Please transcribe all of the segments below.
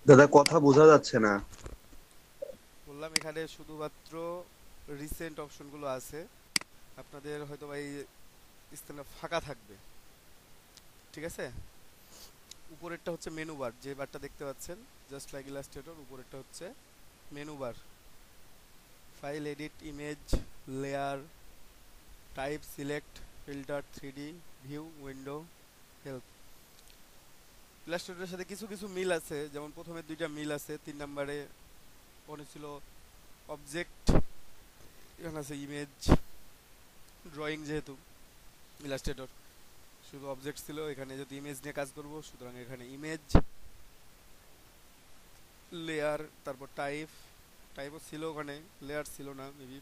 দাদা কথা বোঝা যাচ্ছে না। বললাম এখানে শুধুমাত্র রিসেন্ট অপশনগুলো আছে। আপনাদের হয়তো বা এই স্থানে ফাঁকা থাকবে। ঠিক আছে, উপরেরটা হচ্ছে মেনু বার, যে বারটা দেখতে পাচ্ছেন জাস্ট লাইক ইলাস্ট্রেটর, উপরেরটা হচ্ছে menu bar. File, edit, image, layer, type, select, filter, 3D, view, window, help. ইলাস্ট্রেটরের সাথে কিছু কিছু মিল আছে, যেমন প্রথমে দুইটা মিল আছে, 3 নম্বরে মনে ছিল অবজেক্ট, এখানে আছে ইমেজ। ড্রয়িং যেহেতু ইলাস্ট্রেটর শুধু অবজেক্ট ছিল, এখানে যদি ইমেজ নিয়ে কাজ করব সুতরাং এখানে ইমেজ, লেয়ার, তারপর টাইপ। টাইপও ছিল ওখানে, লেয়ার ছিল না মেবি,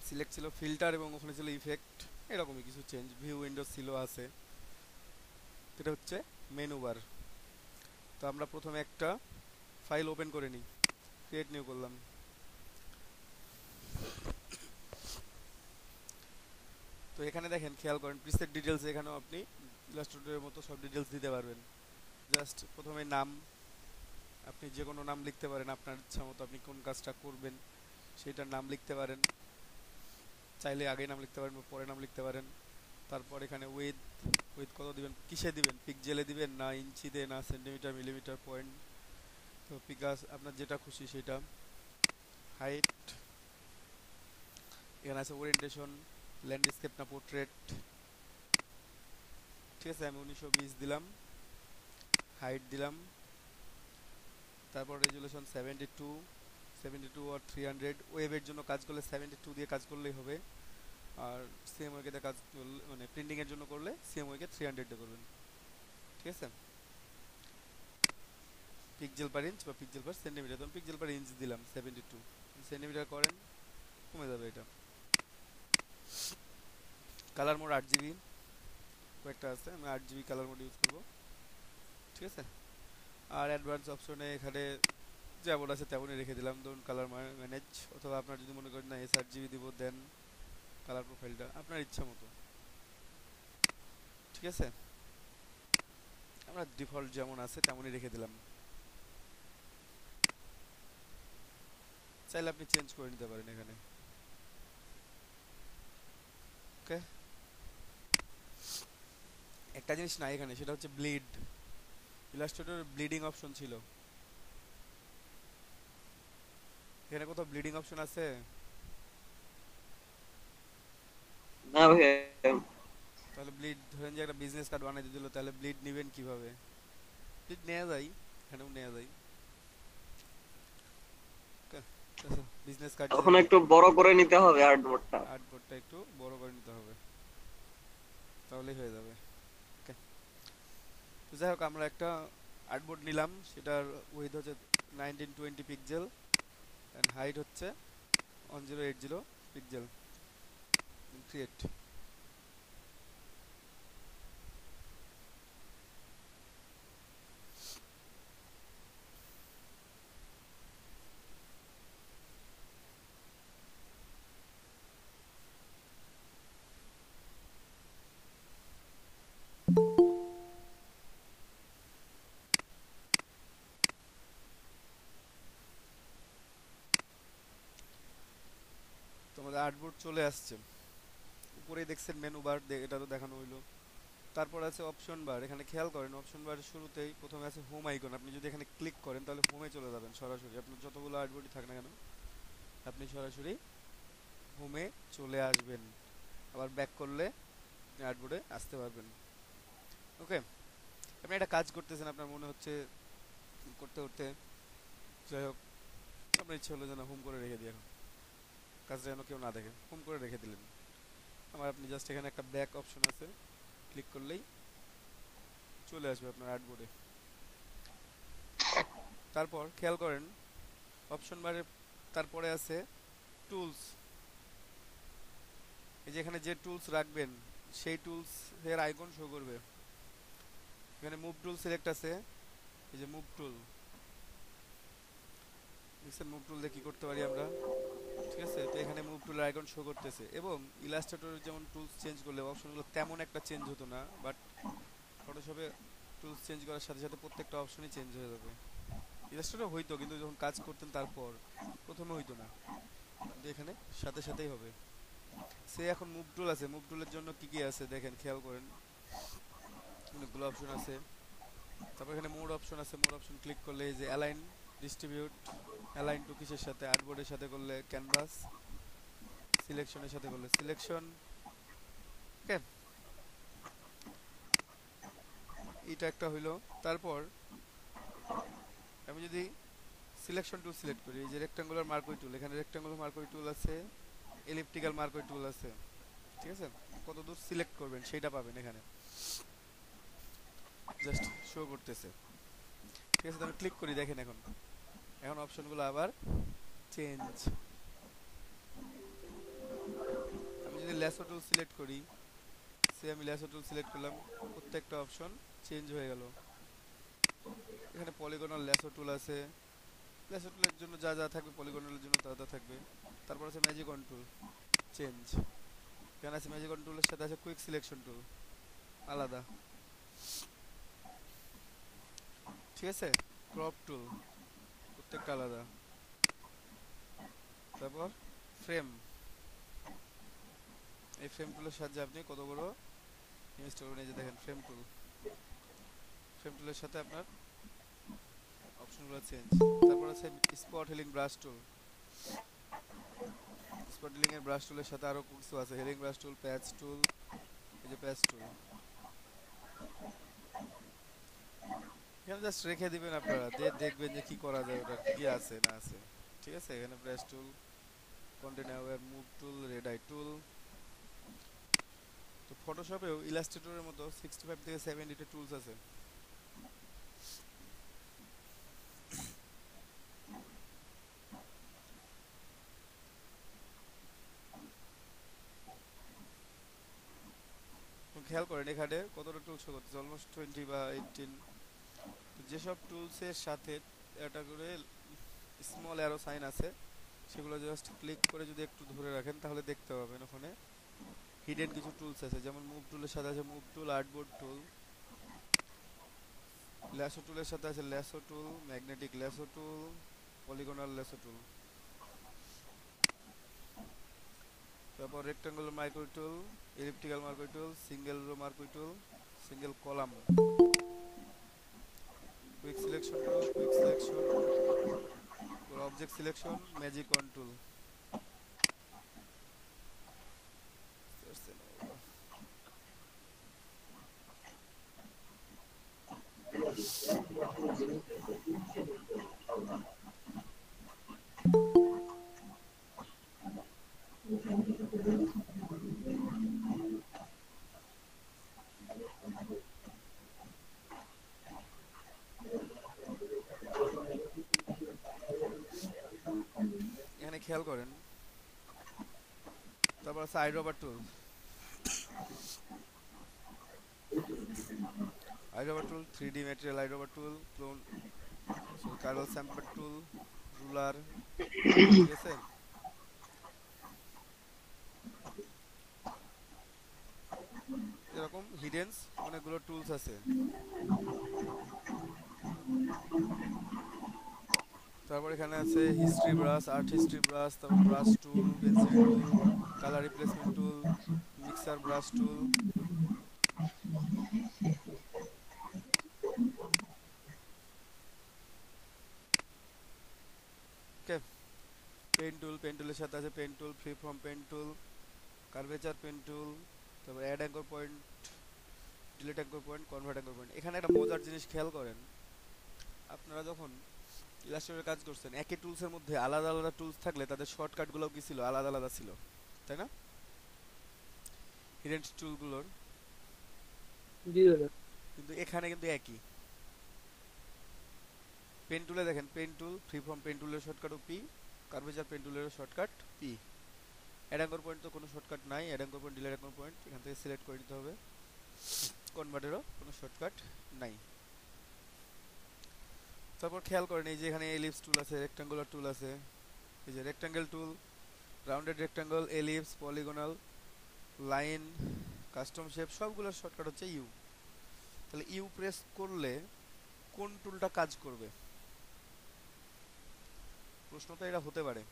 সিলেক্ট ছিল, ফিল্টার এবং ওখানে ছিল ইফেক্ট। এরকমই কিছু চেঞ্জ, ভিউ উইন্ডো ছিল আছে। এটা হচ্ছে মেনু বার। তো আমরা প্রথমে একটা ফাইল ওপেন করে নিই, ক্রিয়েট নিউ করলাম। তো এখানে দেখেন, খেয়াল করেন প্রিসেট ডিটেলস, এখানেও আপনি ইলাস্ট্রেটরের মতো সব ডিটেলস দিতে পারবেন। জাস্ট প্রথমে নাম, আপনি যে কোনো নাম লিখতে পারেন আপনার ইচ্ছা মতো, আপনি কোন কাজটা করবেন সেটার নাম লিখতে পারেন। চাইলে আগে নাম লিখতে পারেন বা পরে নাম লিখতে পারেন। তারপর এখানে উইথ, উইথ কত দিবেন, কিসে দিবেন, পিক্সেলে দিবেন না ইঞ্চিতে না সেন্টিমিটার মিলিমিটার পয়েন্ট, তো পিকাস আপনার যেটা খুশি সেটা। হাইট, এখানে আছে ওরিয়েন্টেশন, ল্যান্ডস্কেপ না পোর্ট্রেট। ঠিক আছে, আমি 1920 দিলাম। হাইট দিলাম। তারপর রেজুলেশন 72, 72 আর 300। ওয়েবের জন্য কাজ করলে 72 দিয়ে কাজ করলেই হবে। আর সিএমওয়াইকে দিয়ে কাজ করলে, মানে প্রিন্টিংয়ের জন্য করলে সিএমওয়াইকে 300 দিয়ে করবেন। ঠিক আছে, পিক্সেল পার ইঞ্চ বা পিক্সেল পার সেন্টিমিটার, তখন পিক্সেল পার ইঞ্চ দিলাম 72। সেন্টিমিটার করেন, কমে যাবে এটা। কালার মোড 8 জিবি, কয়েকটা আছে, আমি 8 জিবি কালার মোড ইউজ করবো। ঠিক আছে, আর অ্যাডভান্স অপশনে এখানে যেমন আছে তেমনই রেখে দিলাম, ধরুন কালার ম্যানেজ, অথবা আপনার যদি মনে করেন না এস 8 জিবি দিব, দেন কালার প্রোফাইলটা আপনার ইচ্ছা মতো। ঠিক আছে, আমরা ডিফল্ট যেমন আছে তেমনই রেখে দিলাম। চাইলে আপনি চেঞ্জ করে নিতে পারেন এখানে। ওকে, একটা জিনিস নাই এখানে, সেটা হচ্ছে ব্লিড। ইলাস্ট্রেটর ব্লিডিং অপশন ছিল, এখানে কোথাও ব্লিডিং অপশন আছে? না ভাইয়া। তাহলে ব্লিড, ধরেন যে একটা বিজনেস কার্ড বানাই দিল, তাহলে ব্লিড নেবেন কিভাবে? ব্লিড নেওয়া যায়, এখানেও নেওয়া যায়। ওকে, বিজনেস কার্ড তখন যেহেতু, একটু বড় করে নিতে হবে আর্টবোর্ডটা। আর্টবোর্ডটা একটু বড় করে নিতে হবে, তাহলেই হয়ে যাবে। ওকে, তো যাই হোক, আমরা একটা আর্টবোর্ড নিলাম, সেটার উইথ হচ্ছে 1920 পিক্সেল, অ্যান্ড হাইট হচ্ছে 1080 পিক্সেল। ক্রিয়েট। তোমাদের আর্টবোর্ড চলে আসছে, উপরেই দেখছেন মেনু বার, এটা তো দেখানো হইলো। তারপর আছে অপশন বার, এখানে খেয়াল করেন অপশন বারের শুরুতেই প্রথমে আছে হোম আইকন। আপনি যদি এখানে ক্লিক করেন তাহলে হোমে চলে যাবেন সরাসরি, আপনার যতগুলো আর্টবোর্ডই থাক না কেন আপনি সরাসরি হোমে চলে আসবেন। আবার ব্যাক করলে আর্টবোর্ডে আসতে পারবেন। ওকে, আপনি একটা কাজ করতেছেন, আপনার মনে হচ্ছে করতে করতে, যাই হোক, আপনার ইচ্ছে হলো যে না হোম করে রেখে দিই, এখন কাজটা যেন কেউ না দেখে, হোম করে রেখে দিলেন। আবার আপনি জাস্ট এখানে একটা ব্যাক অপশন আছে, ক্লিক করলেই চলে আসবে আপনার আর্টবোর্ডে। তারপর খেয়াল করেন অপশন বারে তারপরে আছে টুলস। এই যে এখানে যে টুলস রাখবেন সেই টুলস এর আইকন শো করবে। এখানে মুভ টুল সিলেক্ট আছে, এই যে মুভ টুল, দেখছেন মুভ টুল দিয়ে কি করতে পারি আমরা। ঠিক আছে, তো এখানে মুভ টুলের আইকন শো করতেছে, এবং ইলাস্ট্রেটরের যেমন টুলস চেঞ্জ করলে অপশনগুলো তেমন একটা চেঞ্জ হতো না, বাট ফটোশপে টুলস চেঞ্জ করার সাথে সাথে প্রত্যেকটা অপশনই চেঞ্জ হয়ে যাবে। ইলাস্ট্রেটর হইতো কিন্তু যখন কাজ করতেন তারপর প্রথমে হইতো না, কিন্তু এখানে সাথে সাথেই হবে। সে এখন মুভ টুল আছে, মুভ টুলের জন্য কি কি আছে দেখেন, খেয়াল করেন, অনেকগুলো অপশন আছে। তারপর এখানে মোড অপশন আছে, মোড অপশন ক্লিক করলে এই যে অ্যালাইন, ডিস্ট্রিবিউট, অ্যালাইন টু কিসের সাথে, আর্টবোর্ডের সাথে করলে ক্যানভাস, সিলেকশনের সাথে করলে সিলেকশন। ওকে, এটা একটা হইলো। তারপর আমি যদি সিলেকশন টুল সিলেক্ট করি, এই যে রেক্টাঙ্গুলার মার্কওয়ে টুল, এখানে রেক্টাঙ্গুলার মার্কওয়ে টুল আছে, এলিপ্টিক্যাল মার্কওয়ে টুল আছে, ঠিক আছে? কত দূর সিলেক্ট করবেন সেটা পাবেন এখানে, জাস্ট শো করতেছে, ঠিক আছে? তো আমি ক্লিক করি, দেখেন এখন এখন অপশনগুলো আবার চেঞ্জ। আমি যদি ল্যাসো টুল সিলেক্ট করি, সে আমি ল্যাসো টুল সিলেক্ট করলাম, প্রত্যেকটা অপশন চেঞ্জ হয়ে গেল। এখানে পলিগনাল ল্যাসো টুল আছে, ল্যাসো টুলের জন্য যা যা থাকবে পলিগনালের জন্য তা তা থাকবে। তারপর আছে ম্যাজিক অন টুল, চেঞ্জ। এখানে আছে ম্যাজিক অন টুলের সাথে আছে কুইক সিলেকশন টুল, আলাদা, ঠিক আছে? ক্রপ টুল, প্রত্যেকটা আলাদা। তারপর ফ্রেম, এই ফ্রেম টুলের সাহায্যে আপনি কত বড় ইমেজ করবেন, এই যে দেখেন ফ্রেম টুল, ফ্রেম টুলের সাথে আপনার অপশনগুলো চেঞ্জ। তারপর আছে স্পট হিলিং ব্রাশ টুল, স্পট হিলিং এর ব্রাশ টুলের সাথে আরো কিছু আছে, হিলিং ব্রাশ টুল, প্যাচ টুল, এই যে প্যাচ টুল। এখানে জাস্ট রেখে দিবেন আপনারা, দেখবেন যে কি করা যায়, ওটা কি আছে না আছে, ঠিক আছে? এখানে brush tool, content aware, move tool, red eye tool. তো ফটোশপেও ইলাস্ট্রেটরের মতো 65 থেকে 70 টা টুলস আছে। খেয়াল করেন এখানে কতটা টুল শো করতেছে, অলমোস্ট 20 বা 18। তো যেসব টুলসের সাথে একটা করে স্মল অ্যারো সাইন আছে, সেগুলো জাস্ট ক্লিক করে যদি একটু ধরে রাখেন তাহলে দেখতে পাবেন ওখানে হিডেন কিছু টুলস আছে। যেমন মুভ টুলের সাথে আছে move tool, artboard tool, lasso টুলের সাথে আছে lasso tool, magnetic lasso tool, polygonal lasso tool. তারপর rectangular marquee tool, elliptical marquee tool, single row marquee tool, single column, quick selection tool, quick selection, object selection, magic wand tool. এখানে খেয়াল করেন, তারপর আছে eyedropper tool, eyedropper tool, 3D material eyedropper tool, clone, carbon sampler tool, ruler, ঠিক আছে? এরকম হিডেন্স অনেকগুলো tools আছে। তারপর এখানে আছে history brush, art history brush, তারপর brush tool, pencil tool, colour replacement tool, mixer brush tool. Okay, pen tool, pen টুলের সাথে আছে pen tool, free form pen tool, curvature pen tool, তারপর add anchor point, delete anchor point, convert anchor point. এখানে একটা মজার জিনিস খেয়াল করেন, আপনারা যখন ইলাস্ট্রেটরে কাজ করছেন একই টুলসের মধ্যে আলাদা আলাদা টুলস থাকলে তাদের শর্টকাটগুলোও কি ছিল, আলাদা আলাদা ছিল, তাই না? হিডেন টুলগুলোর, জি দাদা। কিন্তু এখানে কিন্তু একই। পেন টুলে দেখেন, pen tool, free form pen টুলের শর্টকাটও পি, কার্ভেচার পেন টুলের shortcut P. Add anchor point তো কোনো শর্টকাট নাই, add anchor point, delete anchor point এখান থেকে সিলেক্ট করে নিতে হবে। কনভার্টেরও কোনো শর্টকাট নাই। তারপর খেয়াল করেন এই যে এখানে এলিপস টুল আছে, রেক্টাঙ্গুলার টুল আছে, এই যে rectangle tool, rounded rectangle, ellipse, polygonal, line, custom shape, সবগুলোর শর্টকাট হচ্ছে ইউ। তাহলে ইউ প্রেস করলে কোন টুলটা কাজ করবে? প্রশ্ন তো এটা হতে পারে।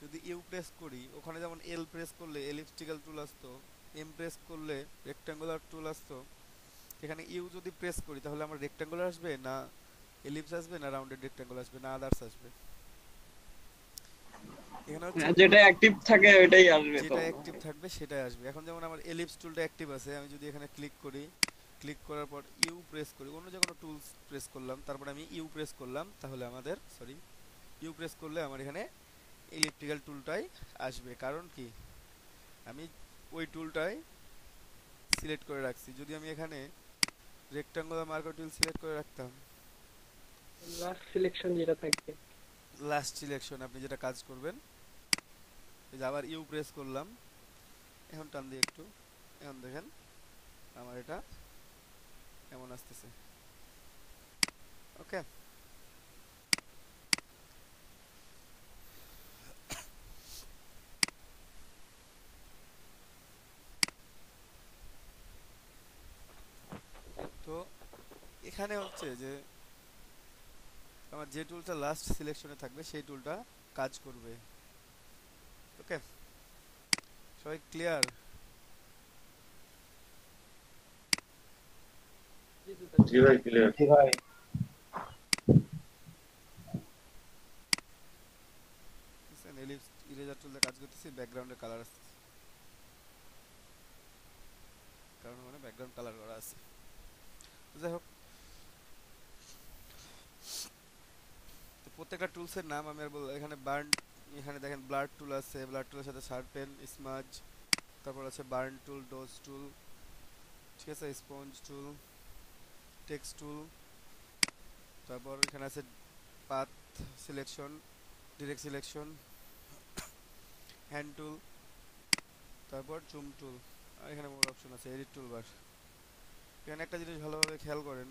যদি ইউ প্রেস করি, ওখানে যেমন এল প্রেস করলে এলিপটিক্যাল টুল আসতো, এম প্রেস করলে রেক্ট্যাঙ্গুলার টুল আসতো, এখানে ইউ যদি প্রেস করি তাহলে আমার রেক্ট্যাঙ্গুলার আসবে না এলিপস আসবে না রাউন্ডেড রেক্ট্যাঙ্গুলার আসবে না আদার্স আসবে? এখানে হচ্ছে যেটা অ্যাক্টিভ থাকে ওইটাই আসবে তো। যেটা অ্যাক্টিভ থাকবে সেটাই আসবে। এখন যেমন আমার এলিপস টুলটা অ্যাক্টিভ আছে, আমি যদি এখানে ক্লিক করি, ক্লিক করার পর ইউ প্রেস করি, অন্য যে কোনো টুলস প্রেস করলাম, তারপর আমি ইউ প্রেস করলাম, তাহলে আমাদের ইউ প্রেস করলে আমার এখানে ইলেকট্রিক্যাল টুলটাই আসবে। কারণ কি, আমি ওই টুলটাই সিলেক্ট করে রাখছি। যদি আমি এখানে রেক্ট্যাঙ্গুলার মার্কার টুল সিলেক্ট করে রাখতাম, লাস্ট সিলেকশন যেটা থাকবে। লাস্ট সিলেকশন আপনি যেটা কাজ করবেন, এই যে আবার ইউ প্রেস করলাম, এখন টান দিয়ে একটু, এখন দেখেন আমার এটা এমন আসতেছে। ওকে, তো এখানে হচ্ছে যে আমার যে টুলটা লাস্ট সিলেকশনে থাকবে সেই টুলটা কাজ করবে। ওকে, সবাই ক্লিয়ার? জি ভাই, ক্লিয়ার। এলিপস ইরেজার টুল দিয়ে কাজ করতেছি, ব্যাকগ্রাউন্ডে কালার আসতেছে, কারণ মানে ব্যাকগ্রাউন্ড কালার করা আছে। যাই হোক, তো প্রত্যেকটা টুলসের নাম আমি আর বলবো। এখানে বার্ন, এখানে দেখেন ব্লাড টুল আছে, ব্লাড টুলের সাথে শার্পেন, স্মাজ, তারপর আছে বার্ন টুল, ডোজ টুল, ঠিক আছে, স্পঞ্জ টুল, টেক্সট টুল, তারপর এখানে আছে path selection, direct selection, hand tool, তারপর জুম টুল, আর এখানে মোর অপশন আছে এডিট টুল বার। এখানে একটা জিনিস ভালোভাবে খেয়াল করেন,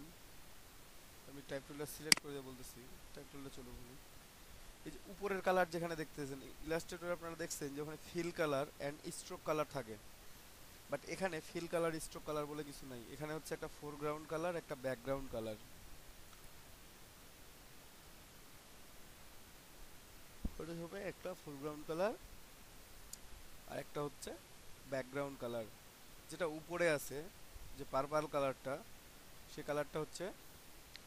আমি টাইপ টুলটা সিলেক্ট করে দিয়ে বলতেছি, টাইপ টুলটা চলে বলি। এই যে উপরের কালার যেখানে দেখতেছেন ইলাস্ট্রেটর, আপনারা দেখছেন যে ওখানে fill colour and stroke colour থাকে, বাট এখানে ফিল কালার স্ট্রোক কালার বলে কিছু নাই। এখানে হচ্ছে একটা ফোরগ্রাউন্ড কালার, একটা ব্যাকগ্রাউন্ড কালার। ওটা হবে একটা ফোরগ্রাউন্ড কালার আর একটা হচ্ছে ব্যাকগ্রাউন্ড কালার। যেটা উপরে আছে যে পার্পল কালারটা, সে কালারটা হচ্ছে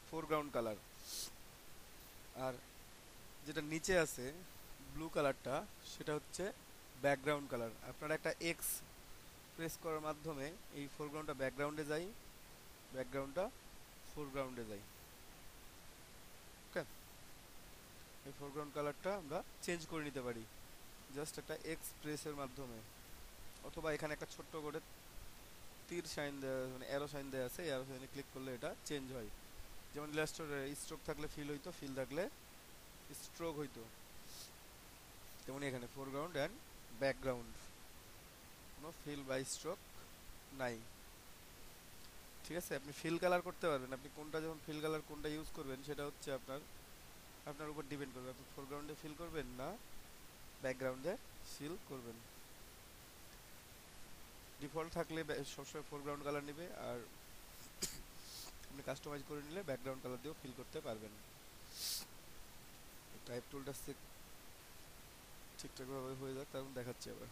ফোরগ্রাউন্ড কালার, আর যেটা নিচে আছে ব্লু কালারটা, সেটা হচ্ছে ব্যাকগ্রাউন্ড কালার। আপনারা একটা এক্স প্রেস করার মাধ্যমে এই ফোরগ্রাউন্ডটা ব্যাকগ্রাউন্ডে যায়, ব্যাকগ্রাউন্ডটা ফোরগ্রাউন্ডে যায়। ওকে, এই ফোরগ্রাউন্ড কালারটা আমরা চেঞ্জ করে নিতে পারি জাস্ট একটা এক্স প্রেসের মাধ্যমে, অথবা এখানে একটা ছোট্ট করে তীর সাইন দেওয়া, মানে অ্যারো সাইন দেওয়া আছে, অ্যারো সাইনে ক্লিক করলে এটা চেঞ্জ হয়। যেমন ইলাস্ট্রেটরে স্ট্রোক থাকলে ফিল হইতো, ফিল থাকলে স্ট্রোক হইতো, তেমনি এখানে ফোরগ্রাউন্ড অ্যান্ড ব্যাকগ্রাউন্ড, কোনো ফিল বা স্ট্রোক নাই। ঠিক আছে, আপনি ফিল কালার করতে পারবেন, আপনি কোনটা যখন ফিল কালার কোনটা ইউজ করবেন সেটা হচ্ছে আপনার আপনার উপর ডিপেন্ড করবে। আপনি ফোরগ্রাউন্ডে ফিল করবেন না ব্যাকগ্রাউন্ডে ফিল করবেন। ডিফল্ট থাকলে সবসময় ফোরগ্রাউন্ড কালার নেবে, আর আপনি কাস্টমাইজ করে নিলে ব্যাকগ্রাউন্ড কালার দিয়েও ফিল করতে পারবেন। টাইপ টুলটা ঠিকঠাকভাবে হয়ে যাক, তখন দেখাচ্ছি আবার।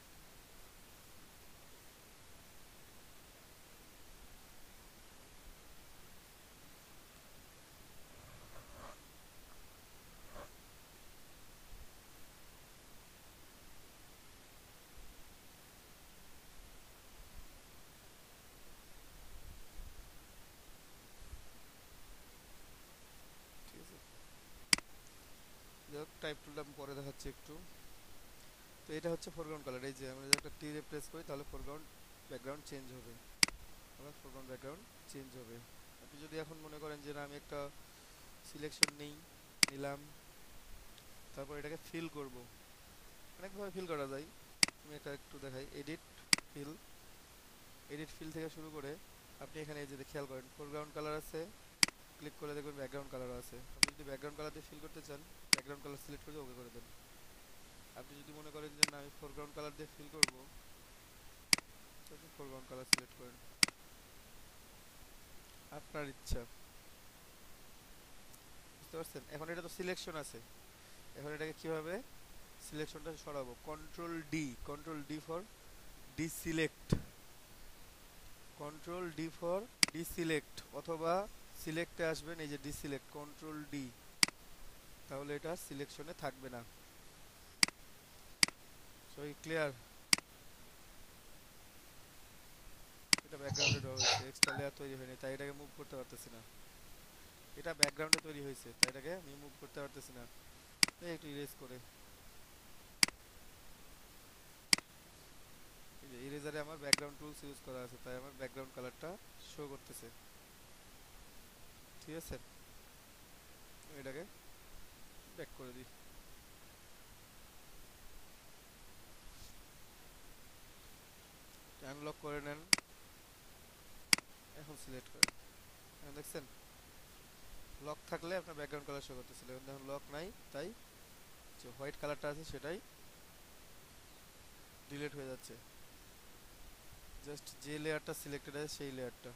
ঠিক আছে, যাই হোক, টাইপ টুলটা আমি পরে দেখাচ্ছি একটু। তো এটা হচ্ছে ফোরগ্রাউন্ড কালার। এই যে আমরা যদি একটা তীরে প্রেস করি তাহলে ফোরগ্রাউন্ড ব্যাকগ্রাউন্ড চেঞ্জ হবে, আবার ফোরগ্রাউন্ড ব্যাকগ্রাউন্ড চেঞ্জ হবে। আপনি যদি এখন মনে করেন যে না আমি একটা সিলেকশন নিলাম, তারপর এটাকে ফিল করব, অনেকভাবে ফিল করা যায়। আমি এটা একটু দেখাই, এডিট ফিল থেকে শুরু করে আপনি এখানে এই যে খেয়াল করেন ফোরগ্রাউন্ড কালার আছে, ক্লিক করে দেখবেন ব্যাকগ্রাউন্ড কালারও আছে। আপনি যদি ব্যাকগ্রাউন্ড কালার দিয়ে ফিল করতে চান, ব্যাকগ্রাউন্ড কালার সিলেক্ট করে ওকে করে দেন। আপনি যদি মনে করেন যে না আমি ফোরগ্রাউন্ড কালার দিয়ে ফিল করব, তাহলে ফোরগ্রাউন্ড কালার সিলেক্ট করেন। আপনার ইচ্ছা, বুঝতে পারছেন? এখন এটা তো সিলেকশন আছে, এখন এটাকে কিভাবে সিলেকশনটা সরাবো? Control D for deselect, control D for deselect, অথবা সিলেক্টে আসবেন এই যে ডিসিলেক্ট, কন্ট্রোল ডি, তাহলে এটা সিলেকশনে থাকবে না। So clear? এটা ব্যাকগ্রাউন্ডে ড্র হয়েছে, এক্সট্রা লেয়ার তৈরি হয়নি, তাই এটাকে মুভ করতে পারতেছি না। এটা ব্যাকগ্রাউন্ডে তৈরি হয়েছে, তাই এটাকে আমি মুভ করতে পারতেছি না। একটু ইরেজ করে, এই যে ইরেজারে আমার ব্যাকগ্রাউন্ড টুলস ইউজ করা আছে, তাই আমার ব্যাকগ্রাউন্ড কালারটা শো করতেছে। ঠিক আছে, এটাকে ব্যাক করে দিই। আনলক করে নেন, এখন সিলেক্ট করেন। এখন দেখছেন লক থাকলে আপনার ব্যাকগ্রাউন্ড কালার শো করতেছিল, এখন দেখুন লক নাই, তাই যে হোয়াইট কালারটা আছে সেটাই ডিলিট হয়ে যাচ্ছে। জাস্ট যে লেয়ারটা সিলেক্টেড আছে সেই লেয়ারটা।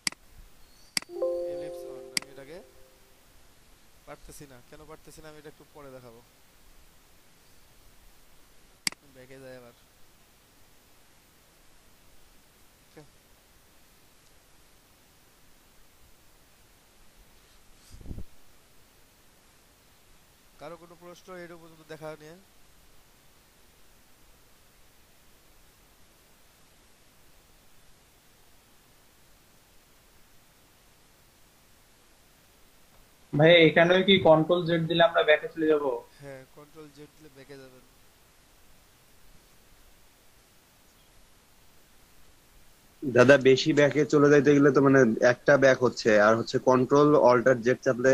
এলিপস অন, আমি এটাকে পারতেছি না, কেন পারতেছি না আমি এটা একটু পরে দেখাবো। ব্যাকে যায় আবার। Okay, কারো কোনো প্রশ্ন এটা পর্যন্ত দেখা নিয়ে? ভাই এখানেও কি কন্ট্রোল জেড দিলে আমরা ব্যাকে চলে যাব? হ্যাঁ, কন্ট্রোল জেড দিলে ব্যাকে যাবেন। দাদা বেশি ব্যাকে চলে যাইতে গেলে তো মানে একটা ব্যাক হচ্ছে, আর হচ্ছে কন্ট্রোল অল্টার জেড চাপলে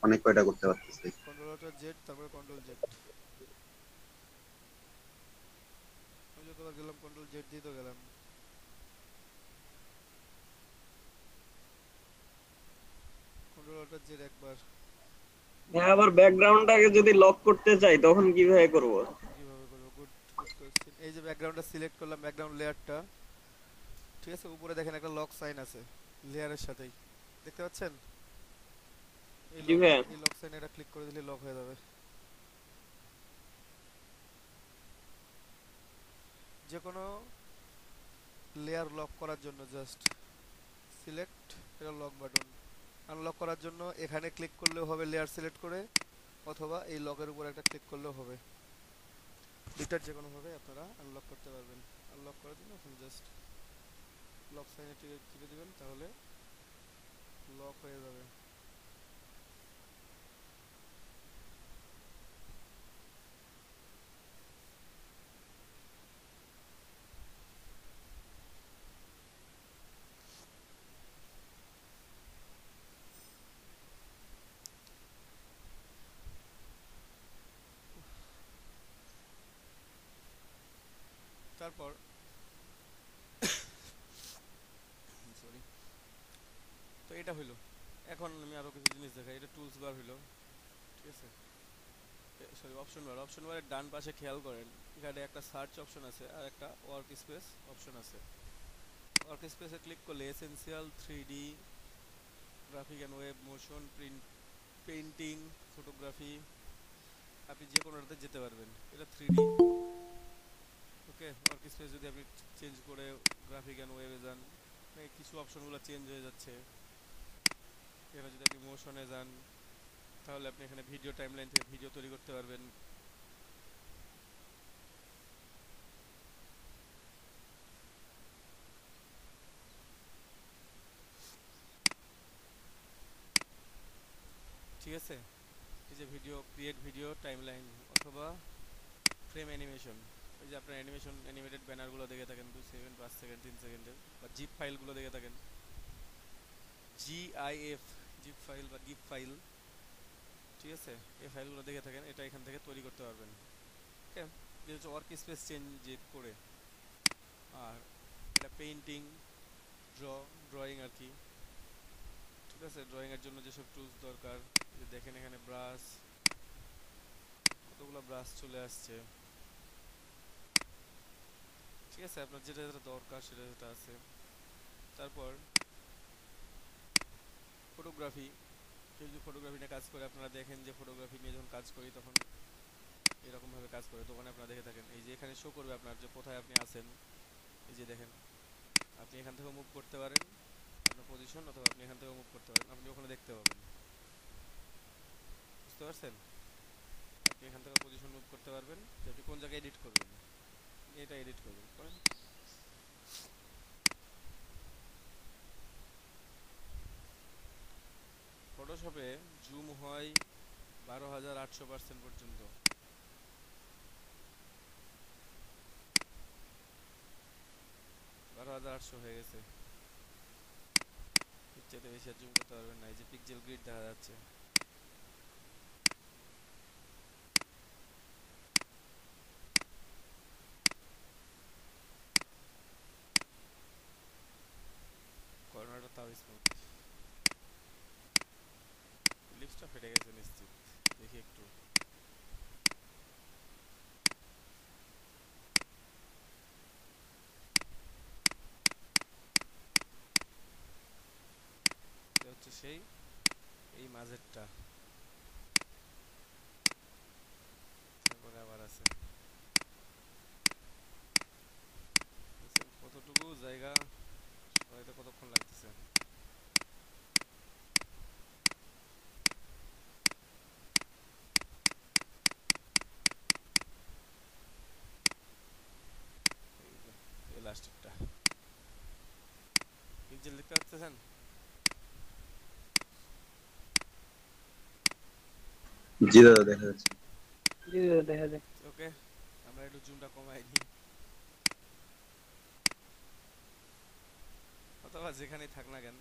অনেক কয়টা করতে পারতেছি। কন্ট্রোল অল্টার জেড, তারপরে কন্ট্রোল জেড। আমি যতবার গেলাম কন্ট্রোল জেড দিয়ে তো গেলাম। কন্ট্রোল অল্টার জেড একবার। হ্যাঁ, আবার ব্যাকগ্রাউন্ডটাকে যদি লক করতে চাই তখন কিভাবে করব? কিভাবে করবো? Good good question. এই যে ব্যাকগ্রাউন্ডটা সিলেক্ট করলাম, ব্যাকগ্রাউন্ড লেয়ারটা, ঠিক আছে, উপরে দেখেন একটা লক সাইন আছে লেয়ারের সাথেই, দেখতে পাচ্ছেন? এই জি লক, ভাইয়া। এই লক সাইনে এটা ক্লিক করে দিলে লক হয়ে যাবে। যে কোনো লেয়ার লক করার জন্য জাস্ট সিলেক্ট, এটা লক বাটন। আনলক করার জন্য এখানে ক্লিক করলেও হবে লেয়ার সিলেক্ট করে, অথবা এই লকের উপর একটা ক্লিক করলেও হবে। দুইটার যে কোনো ভাবে আপনারা আনলক করতে পারবেন। আনলক করার জন্য এখন জাস্ট লক সাইনে টিপে দিবেন, তাহলে লক হয়ে যাবে। তারপর সরি, তো এটা হইলো। এখন আমি আরো কিছু জিনিস দেখাই। এটা টুলস বার হইলো, ঠিক আছে? সরি, অপশন বার। অপশন বারের ডান পাশে খেয়াল করেন, এখানে একটা সার্চ অপশন আছে আর একটা ওয়ার্ক স্পেস অপশন আছে। ওয়ার্ক স্পেসে ক্লিক করলে essential, 3D, graphic and web, motion, print, painting, photography, আপনি যে কোনোটাতে যেতে পারবেন। এটা 3D। ওকে, ওয়ার্ক স্পেস যদি আপনি চেঞ্জ করে গ্রাফিক অ্যান্ড ওয়েবে যান, কিছু অপশনগুলো চেঞ্জ হয়ে যাচ্ছে। এখানে যদি আপনি মোশনে যান, তাহলে আপনি এখানে ভিডিও টাইমলাইন থেকে ভিডিও তৈরি করতে পারবেন। ঠিক আছে, এই যে ভিডিও ক্রিয়েট, ভিডিও টাইমলাইন, অথবা ফ্রেম অ্যানিমেশন। এই যে আপনার অ্যানিমেশন, অ্যানিমেটেড ব্যানারগুলো দেখে থাকেন 2 সেকেন্ড, 5 সেকেন্ড, 3 সেকেন্ডের, বা জিপ ফাইলগুলো দেখে থাকেন, জিআইএফ, জিপ ফাইল বা গিফ ফাইল, ঠিক আছে, এই ফাইলগুলো দেখে থাকেন, এটা এখান থেকে তৈরি করতে পারবেন। ওকে, এটা হচ্ছে ওয়ার্ক স্পেস চেঞ্জ করে। আর এটা পেইন্টিং, ড্রয়িং আর কি, ঠিক আছে? ড্রয়িংয়ের জন্য যেসব টুলস দরকার, এই যে দেখেন এখানে ব্রাশ, কতগুলো ব্রাশ চলে আসছে, ঠিক আছে? আপনার যেটা যেটা দরকার সেটা যেটা আছে। তারপর ফটোগ্রাফি, কেউ যদি ফটোগ্রাফি নিয়ে কাজ করে, আপনারা দেখেন যে ফটোগ্রাফি নিয়ে যখন কাজ করি তখন এরকমভাবে কাজ করে। দোকানে আপনারা দেখে থাকেন, এই যে এখানে শো করবে আপনার যে কোথায় আপনি আছেন। এই যে দেখেন, আপনি এখান থেকে মুভ করতে পারেন আপনার পজিশন, অথবা আপনি এখান থেকে মুভ করতে পারেন, আপনি ওখানে দেখতে পাবেন। বুঝতে পারছেন? আপনি এখান থেকে পজিশন মুভ করতে পারবেন যে আপনি কোন জায়গায় এডিট করবেন, এটা এডিট করবেন করেন। ফটোশপে জুম হয় 12,800% পর্যন্ত। 12,800 হয়ে গেছে, এর চাইতে বেশি আর জুম করতে পারবেন না। এই যে পিক্সেল গ্রিড দেখা যাচ্ছে, কর্নারটা তাও স্মুথ। লিপসটা ফেটে গেছে নিশ্চিত, দেখি একটু। এটা হচ্ছে সেই এই মাঝেরটা, তারপরে আবার আছে দেখছেন কতটুকু জায়গা সরাইতে কতক্ষণ লাগতেছে। এই যে এই লাস্টেরটা পিক্সেল দেখতে পাচ্ছেন? জি দাদা, দেখা যাচ্ছে। জি দেখা যায়। ওকে, আমরা একটু জুমটা কমাই দিই, অথবা যেখানেই থাক না কেন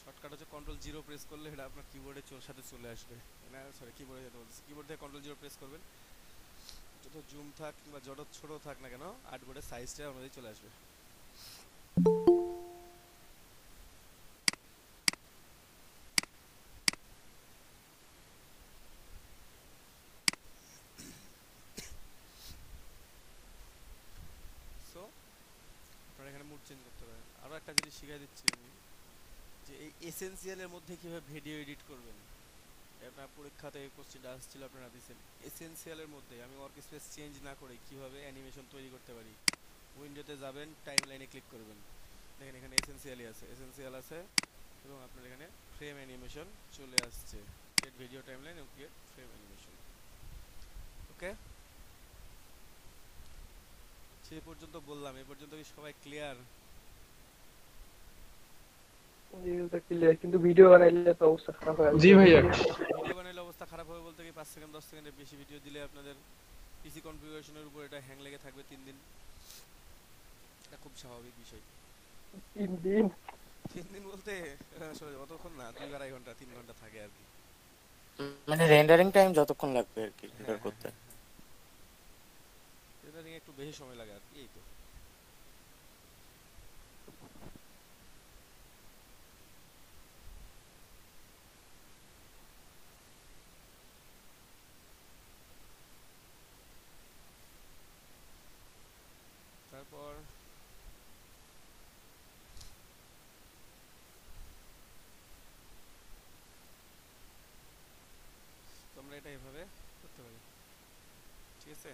শর্টকাট হচ্ছে Ctrl 0 প্রেস করলে এটা আপনার কিবোর্ডের সাথে চলে আসবে। না সরি, কিবোর্ডে যেতে বলছি, কিবোর্ড থেকে Ctrl 0 প্রেস করবেন, যত জুম থাক কিংবা যত ছোট থাক না কেন আর্টবোর্ডের সাইজটা অনুযায়ী চলে আসবে। সো আপনারা এখানে মুড চেঞ্জ করতে পারেন। আরও একটা জিনিস শিখিয়ে দিচ্ছি আমি, যে এই এসেনশিয়ালের মধ্যে কীভাবে ভিডিও এডিট করবেন। আপনার পরীক্ষাতে এই কোশ্চেনটা আসছিল, আপনারা দিয়েছেন এসেনশিয়ালের মধ্যে আমি ওয়ার্ক স্পেস চেঞ্জ না করে কীভাবে অ্যানিমেশন তৈরি করতে পারি। উইন্ডোতে যাবেন, টাইম লাইনে ক্লিক করবেন, দেখেন এখানে এসেনশিয়ালই আছে, এসেনশিয়াল আছে, এবং আপনার এখানে ফ্রেম অ্যানিমেশন চলে আসছে। ক্রিয়েট ভিডিও টাইম লাইন এবং ক্রিয়েট ফ্রেম অ্যানিমেশন। ওকে, সেই পর্যন্ত বললাম, এ পর্যন্ত কি সবাই ক্লিয়ার? জি ক্লিয়ার, কিন্তু ভিডিও বানাইলে তো অবস্থা খারাপ হয়ে যাবে। জি ভাইয়া। ভিডিও বানাইলে অবস্থা খারাপ হবে বলতে কি 5 সেকেন্ড 10 সেকেন্ডের বেশি ভিডিও দিলে আপনাদের পিসি কনফিগারেশনের উপর এটা হ্যাং লেগে থাকবে 3 দিন। এটা খুব স্বাভাবিক বিষয়। 3 দিন? 3 দিন বলতে অতক্ষণ না, 2-2.5 ঘন্টা 3 ঘন্টা থাকে আর কি। মানে রেন্ডারিং টাইম যতক্ষণ লাগবে আর কি হ্যাঁ রেন্ডার হ্যাঁ করতে। হ্যাঁ, রেন্ডারিং একটু বেশি সময় লাগে আর কি, এই তো। তারপর তোমরা এটা এভাবে করতে পারি, ঠিক আছে?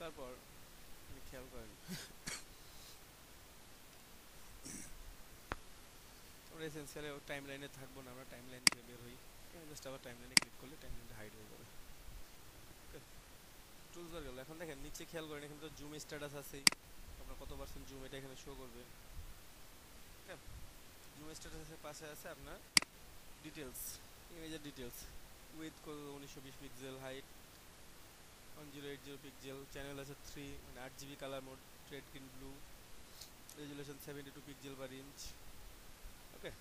তারপর আপনি খেয়াল করেন, আমরা এসেনশিয়ালি টাইম লাইনে থাকবো না, আমরা টাইম লাইন থেকে বের হই। জাস্ট আবার টাইম লাইনে ক্লিক করলে টাইম লাইনটা হাইড হয়ে যাবে। টুলস বার গেল। এখন দেখেন নিচে খেয়াল করেন, এখানে তো জুম স্ট্যাটাস আছেই, আপনার কত পার্সেন্ট জুম এটা এখানে শো করবে। জুম স্ট্যাটাসের পাশে আছে আপনার ডিটেলস, ইমেজের details, width 1920 pixel, height 1080 pixel, channel আছে 3, মানে 8 GB colour mode, red green blue, resolution 72 pixel per inch. Okay,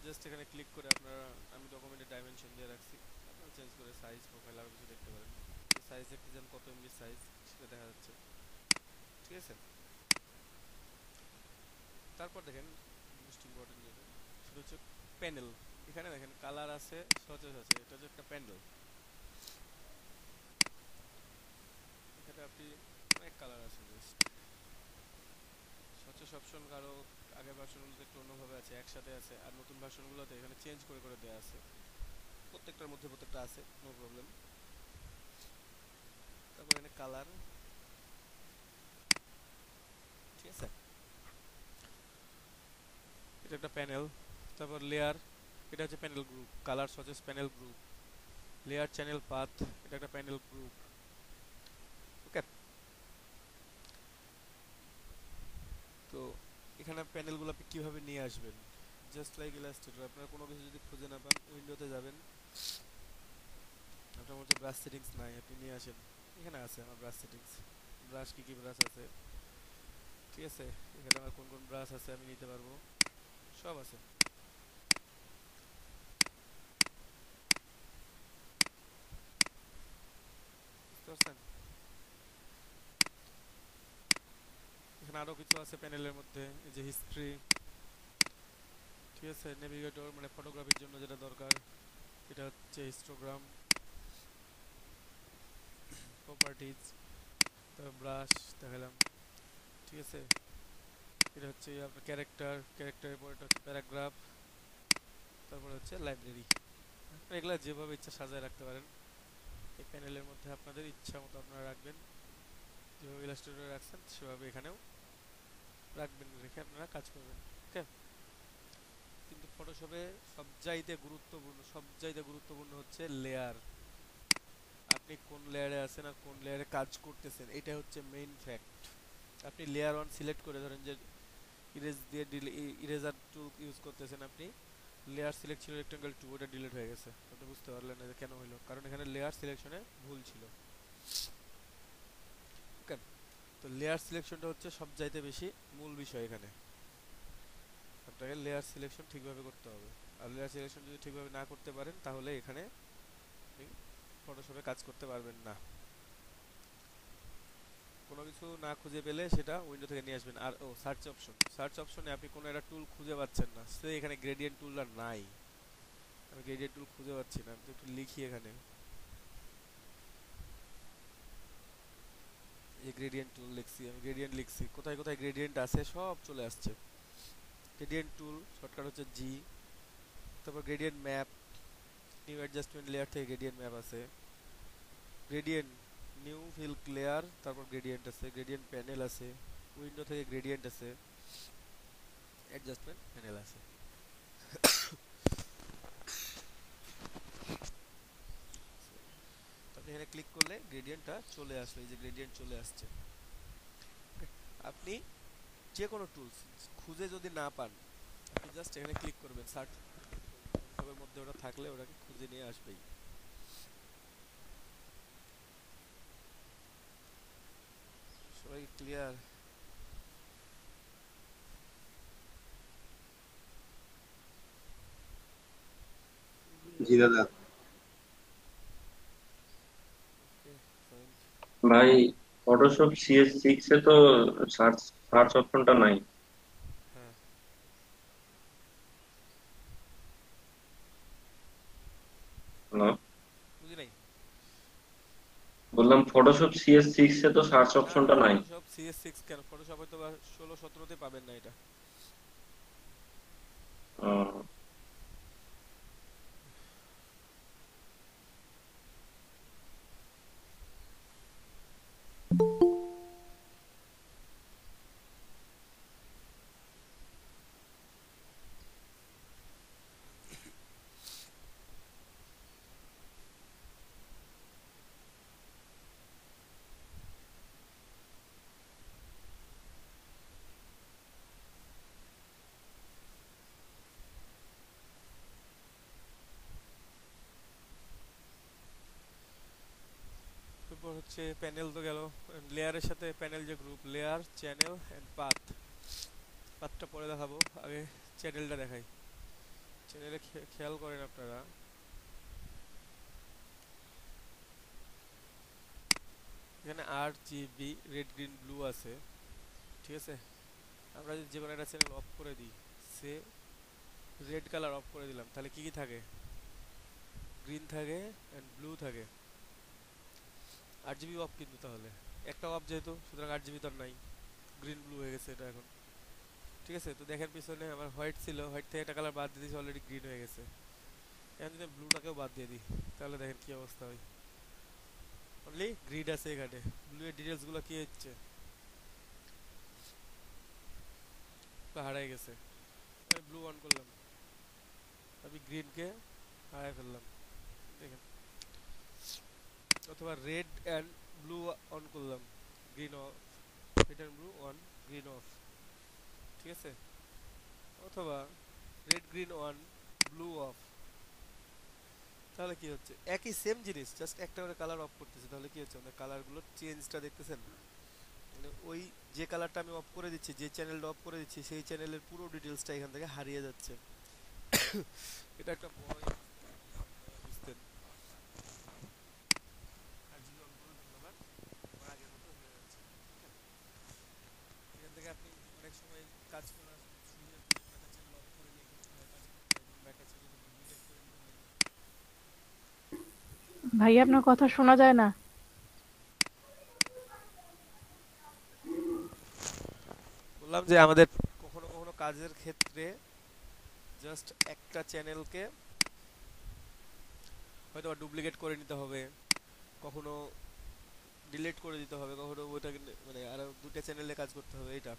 just এখানে ক্লিক করে আপনারা, আমি ডকুমেন্টের ডাইমেনশন দিয়ে রাখছি, আপনারা চেঞ্জ করে সাইজ প্রোফাইল আরও কিছু দেখতে পারেন। সাইজ দেখতে চান কত এমবি সাইজ সেটা দেখা যাচ্ছে, ঠিক আছে। তারপর দেখেন মোস্ট ইম্পর্টেন্ট যেটা, সেটা হচ্ছে প্যানেল। এখানে দেখেন কালার আছে, সচেস আছে, এটা হচ্ছে একটা প্যানেল। এখানে আপনি অনেক কালার আছে, জাস্ট সচেস অপশন কারো আগের ভার্সনগুলোতে একটু অন্যভাবে আছে, একসাথে আছে, আর নতুন ভার্সনগুলোতে এখানে চেঞ্জ করে করে দেওয়া আছে। প্রত্যেকটার মধ্যে প্রত্যেকটা আছে, নো প্রবলেম। তারপর এখানে কালার, ঠিক আছে, এটা একটা প্যানেল। তারপর লেয়ার, এটা হচ্ছে panel group. Colour swatches panel group. Layer channel path, এটা একটা প্যানেল গ্রুপ। ওকে, তো এখানে প্যানেলগুলো আপনি কীভাবে নিয়ে আসবেন, জাস্ট লাইক ইলাস্ট্রেটর। আপনারা কোনো কিছু যদি খুঁজে না পান, উইন্ডোতে যাবেন, আপনার মধ্যে ব্রাশ সেটিংস নাই, আপনি নিয়ে আসেন। এখানে আছে আমার ব্রাশ সেটিংস, ব্রাশ কী কী ব্রাশ আছে, ঠিক আছে, এখানে আমার কোন কোন ব্রাশ আছে আমি নিতে পারবো, সব আছে। বুঝতে পারছেন? এখানে আরও কিছু আছে প্যানেলের মধ্যে, এই যে হিস্ট্রি, ঠিক আছে, নেভিগেটর মানে ফটোগ্রাফির জন্য যেটা দরকার, এটা হচ্ছে হিস্টোগ্রাম, প্রপার্টিজ, তারপর ব্রাশ দেখালাম, ঠিক আছে। এটা হচ্ছে আপনার ক্যারেক্টার, ক্যারেক্টারের পর এটা হচ্ছে প্যারাগ্রাফ, তারপরে হচ্ছে লাইব্রেরি। এগুলো যেভাবে ইচ্ছা সাজায় রাখতে পারেন এই প্যানেলের মধ্যে, আপনাদের ইচ্ছা মতো আপনারা রাখবেন। যেভাবে ইলাস্ট্রেটরে রাখছেন সেভাবে এখানেও রাখবেন, রেখে আপনারা কাজ করবেন। ওকে, কিন্তু ফটোশপে সবচাইতে গুরুত্বপূর্ণ হচ্ছে লেয়ার। আপনি কোন লেয়ারে আছেন আর কোন লেয়ারে কাজ করতেছেন, এটা হচ্ছে মেইন ফ্যাক্ট। আপনি লেয়ার 1 সিলেক্ট করে, ধরেন যে ইরেজার টুল ইউজ করতেছেন আপনি, লেয়ার সিলেক্ট ছিল রেক্টেঙ্গেল 2, ওটা ডিলিট হয়ে গেছে, আপনি বুঝতে পারলেন না যে কেন হলো, কারণ এখানে লেয়ার সিলেকশনে ভুল ছিল। ওকে, তো লেয়ার সিলেকশনটা হচ্ছে সবচাইতে বেশি মূল বিষয় এখানে। আপনাকে লেয়ার সিলেকশন ঠিকভাবে করতে হবে, আর লেয়ার সিলেকশন যদি ঠিকভাবে না করতে পারেন তাহলে এখানে আপনি ফটোশপে কাজ করতে পারবেন না। কোনো কিছু না খুঁজে পেলে সেটা উইন্ডো থেকে নিয়ে আসবেন। আর সার্চ অপশনে আপনি কোনো একটা টুল খুঁজে পাচ্ছেন না, সে এখানে গ্রেডিয়েন্ট টুলটা নাই, আমি গ্রেডিয়েন্ট টুল খুঁজে পাচ্ছি না, আমি তো একটু লিখি এখানে, এই গ্রেডিয়েন্ট টুল লিখছি, আমি গ্রেডিয়েন্ট লিখছি, কোথায় কোথায় গ্রেডিয়েন্ট আছে সব চলে আসছে। গ্রেডিয়েন্ট টুল শর্টকাট হচ্ছে জি। তারপর gradient map, new adjustment layer থেকে গ্রেডিয়েন্ট ম্যাপ আছে। গ্রেডিয়েন্ট নিউ ফিল লেয়ার, তারপর গ্রেডিয়েন্ট আছে, গ্রেডিয়েন্ট প্যানেল আছে, উইন্ডো থেকে গ্রেডিয়েন্ট আছে, অ্যাডজাস্টমেন্ট প্যানেল আছে। আপনি এখানে ক্লিক করলে গ্রেডিয়েন্টটা চলে আসবে, এই যে গ্রেডিয়েন্ট চলে আসছে। আপনি যে কোনো টুলস খুঁজে যদি না পান, আপনি জাস্ট এখানে ক্লিক করবেন, সার্চ সবের মধ্যে ওটা থাকলে ওটাকে খুঁজে নিয়ে আসবেই। সবাই ক্লিয়ার? জি দাদা। ভাই ফটোশপ CS6 এ তো সার্চ সার্চ অপশনটা নাই। হ্যাঁ, হ্যালো, বুঝি নাই। বললাম ফটোশপ CS6 এ তো সার্চ না অপশনটা নাই। ফটোশপ CS6 কেন, ফটোশপ হয়তো বা 16-17তে পাবেন না এটা। ও, তারপর প্যানেল তো গেল, লেয়ারের সাথে প্যানেল যে group, layer channel and path. পাতটা পরে দেখাবো, আগে চ্যানেলটা দেখাই। চ্যানেলে খেয়াল করেন আপনারা, এখানে R G B red green blue আছে, ঠিক আছে। আমরা যদি যে কোনো একটা চ্যানেল অফ করে দিই, সে রেড কালার অফ করে দিলাম, তাহলে কি কি থাকে? গ্রিন থাকে অ্যান্ড ব্লু থাকে। আরজিবি অফ কিন্তু, তাহলে একটা অফ যেহেতু, সুতরাং আরজিবি তো আর নাই, গ্রিন ব্লু হয়ে গেছে এটা এখন, ঠিক আছে। তো দেখেন পিছনে আমার হোয়াইট ছিল, হোয়াইট থেকে একটা কালার বাদ দিয়ে দিয়েছি, অলরেডি গ্রিন হয়ে গেছে। এখন যদি ব্লুটাকেও বাদ দিয়ে দিই, তাহলে দেখেন কি অবস্থা হয়। অনলি গ্রিড আছে এখানে, ব্লু এর ডিটেলসগুলো কি হচ্ছে, হারাই গেছে। আমি ব্লু অন করলাম, আমি গ্রিনকে হারাই ফেললাম, দেখেন। অথবা রেড অ্যান্ড ব্লু অন করলাম, green of, red and blue on, green of, ঠিক আছে। অথবা red green on, blue of, তাহলে কি হচ্ছে? একই সেম জিনিস, জাস্ট একটা করে কালার অফ করতেছে, তাহলে কি হচ্ছে? আমাদের কালারগুলোর চেঞ্জটা দেখতেছেন, মানে ওই যে কালারটা আমি অফ করে দিচ্ছি, যে চ্যানেলটা অফ করে দিচ্ছি, সেই চ্যানেলের পুরো ডিটেলসটা এখান থেকে হারিয়ে যাচ্ছে। এটা একটা বড় বুঝতেন। আর যদি অন করে ধন্যবাদ, আমার আগের মতো হয়ে যাচ্ছে। এখান থেকে আপনি অনেক সময় কাজ করার সুবিধার্থে একটা চ্যানেল অফ করে দিয়ে কিছু কাজ করতে হয়, এবং একটা চ্যানেল ডিলিট করে দিতে হয়। ভাই আপনার কথা শোনা যায় না। বললাম যে আমাদের কখনো কখনো কাজের ক্ষেত্রে জাস্ট একটা চ্যানেলকে হয়তো ডুপ্লিকেট করে নিতে হবে, কখনো ডিলিট করে দিতে হবে, কখনো ওইটাকে মানে আরো দুটো চ্যানেলে কাজ করতে হবে, এটা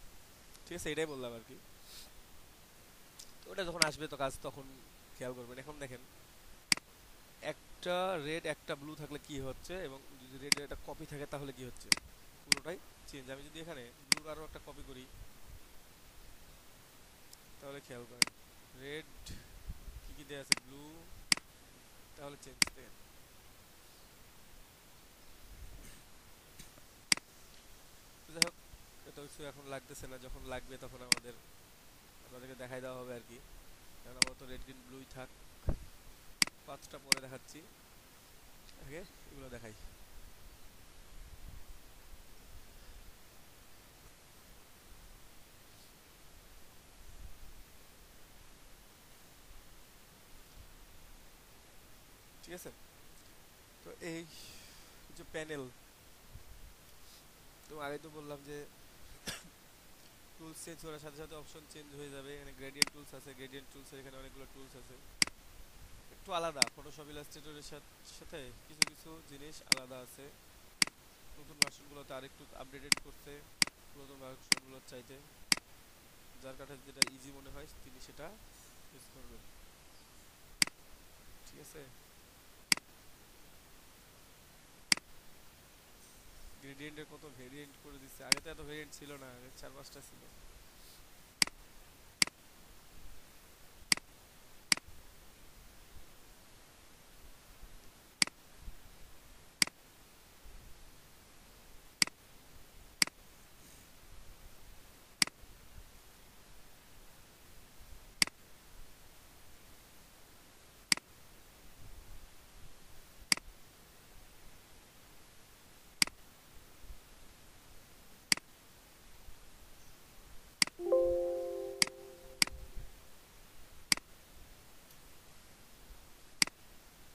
ঠিক আছে, এটাই বললাম আর কি। তো ওটা যখন আসবে তো কাজ, তখন খেয়াল করবেন। এখন দেখেন, একটা রেড একটা ব্লু থাকলে কি হচ্ছে, এবং যদি রেডের একটা কপি থাকে তাহলে কি হচ্ছে, পুরোটাই চেঞ্জ। আমি যদি এখানে ব্লুর আরও একটা কপি করি, তাহলে খেয়াল করেন রেড কি কি দেওয়া আছে, ব্লু, তাহলে চেঞ্জ দেখেন। যাই হোক, এটা কিছু এখন লাগতেছে না, যখন লাগবে তখন আপনাদেরকে দেখাই দেওয়া হবে আর কি। কারণ আমার তো রেড গ্রিন ব্লুই থাক, পাঁচটা পরে দেখাচ্ছি, আগে এগুলো দেখাই। ঠিক আছে, তো এই যে প্যানেল, তো আগে তো বললাম যে টুলস চেঞ্জ করার সাথে সাথে অপশন চেঞ্জ হয়ে যাবে। এখানে গ্রেডিয়েন্ট টুলস আছে, গ্রেডিয়েন্ট টুলসের এখানে অনেকগুলো টুলস আছে, একটু আলাদা। ফটোশপ ইলাস্ট্রেটরের সাথে কিছু কিছু জিনিস আলাদা আছে, নতুন ভার্সনগুলোতে আরেকটু আপডেটেড করতে, পুরাতন ভার্সনগুলোর চাইতে। যার কাছে যেটা ইজি মনে হয় তিনি সেটা ইউজ করবেন, ঠিক আছে। গ্রেডিয়েন্টের কত ভেরিয়েন্ট করে দিচ্ছে, আগে তো এত ভেরিয়েন্ট ছিল না, আগে 4-5টা ছিল।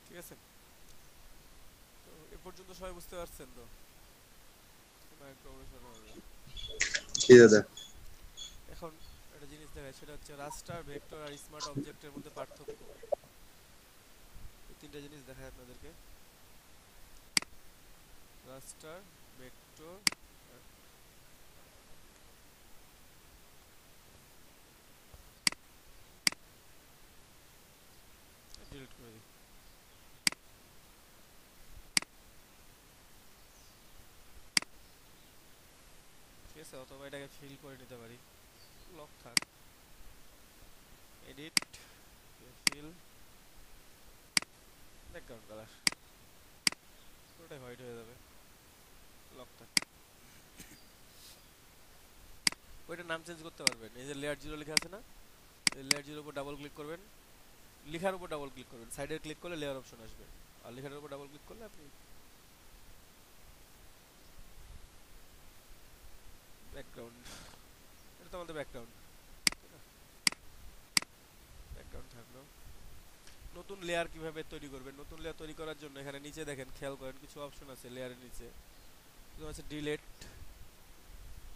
ঠিক আছে, তো এ পর্যন্ত সবাই বুঝতে পারছেন তো? একটু অবসর হবে। জি দাদা। এখন একটা জিনিস দেখায়, সেটা হচ্ছে রাস্টার, ভেক্টর আর স্মার্ট অবজেক্টের মধ্যে পার্থক্য। এই তিনটা জিনিস দেখায় আপনাদেরকে, রাস্টার, ভেক্টর, ডিলিট করে দিই, ঠিক আছে। অথবা এটাকে ফিল করে নিতে পারি, লক থাক, এডিট, ফিল, ব্যাকগ্রাউন্ড কালার, পুরোটাই হোয়াইট হয়ে যাবে, লক থাক। ওইটার নাম চেঞ্জ করতে পারবেন। এই যে লেয়ার 0 লেখা আছে না, এই লেয়ার 0 উপর ডাবল ক্লিক করবেন, লেখার উপর ডাবল ক্লিক করবেন, সাইডে ক্লিক করলে লেয়ার অপশন আসবে, আর লেখার উপর ডাবল ক্লিক করলে আপনি ব্যাকগ্রাউন্ড, এটা তো আমাদের ব্যাকগ্রাউন্ড, ব্যাকগ্রাউন্ড থাকলো। নতুন লেয়ার কিভাবে তৈরি করবেন? নতুন লেয়ার তৈরি করার জন্য এখানে নিচে দেখেন, খেয়াল করেন কিছু অপশন আছে লেয়ারের নিচে, যেমন আছে ডিলেট,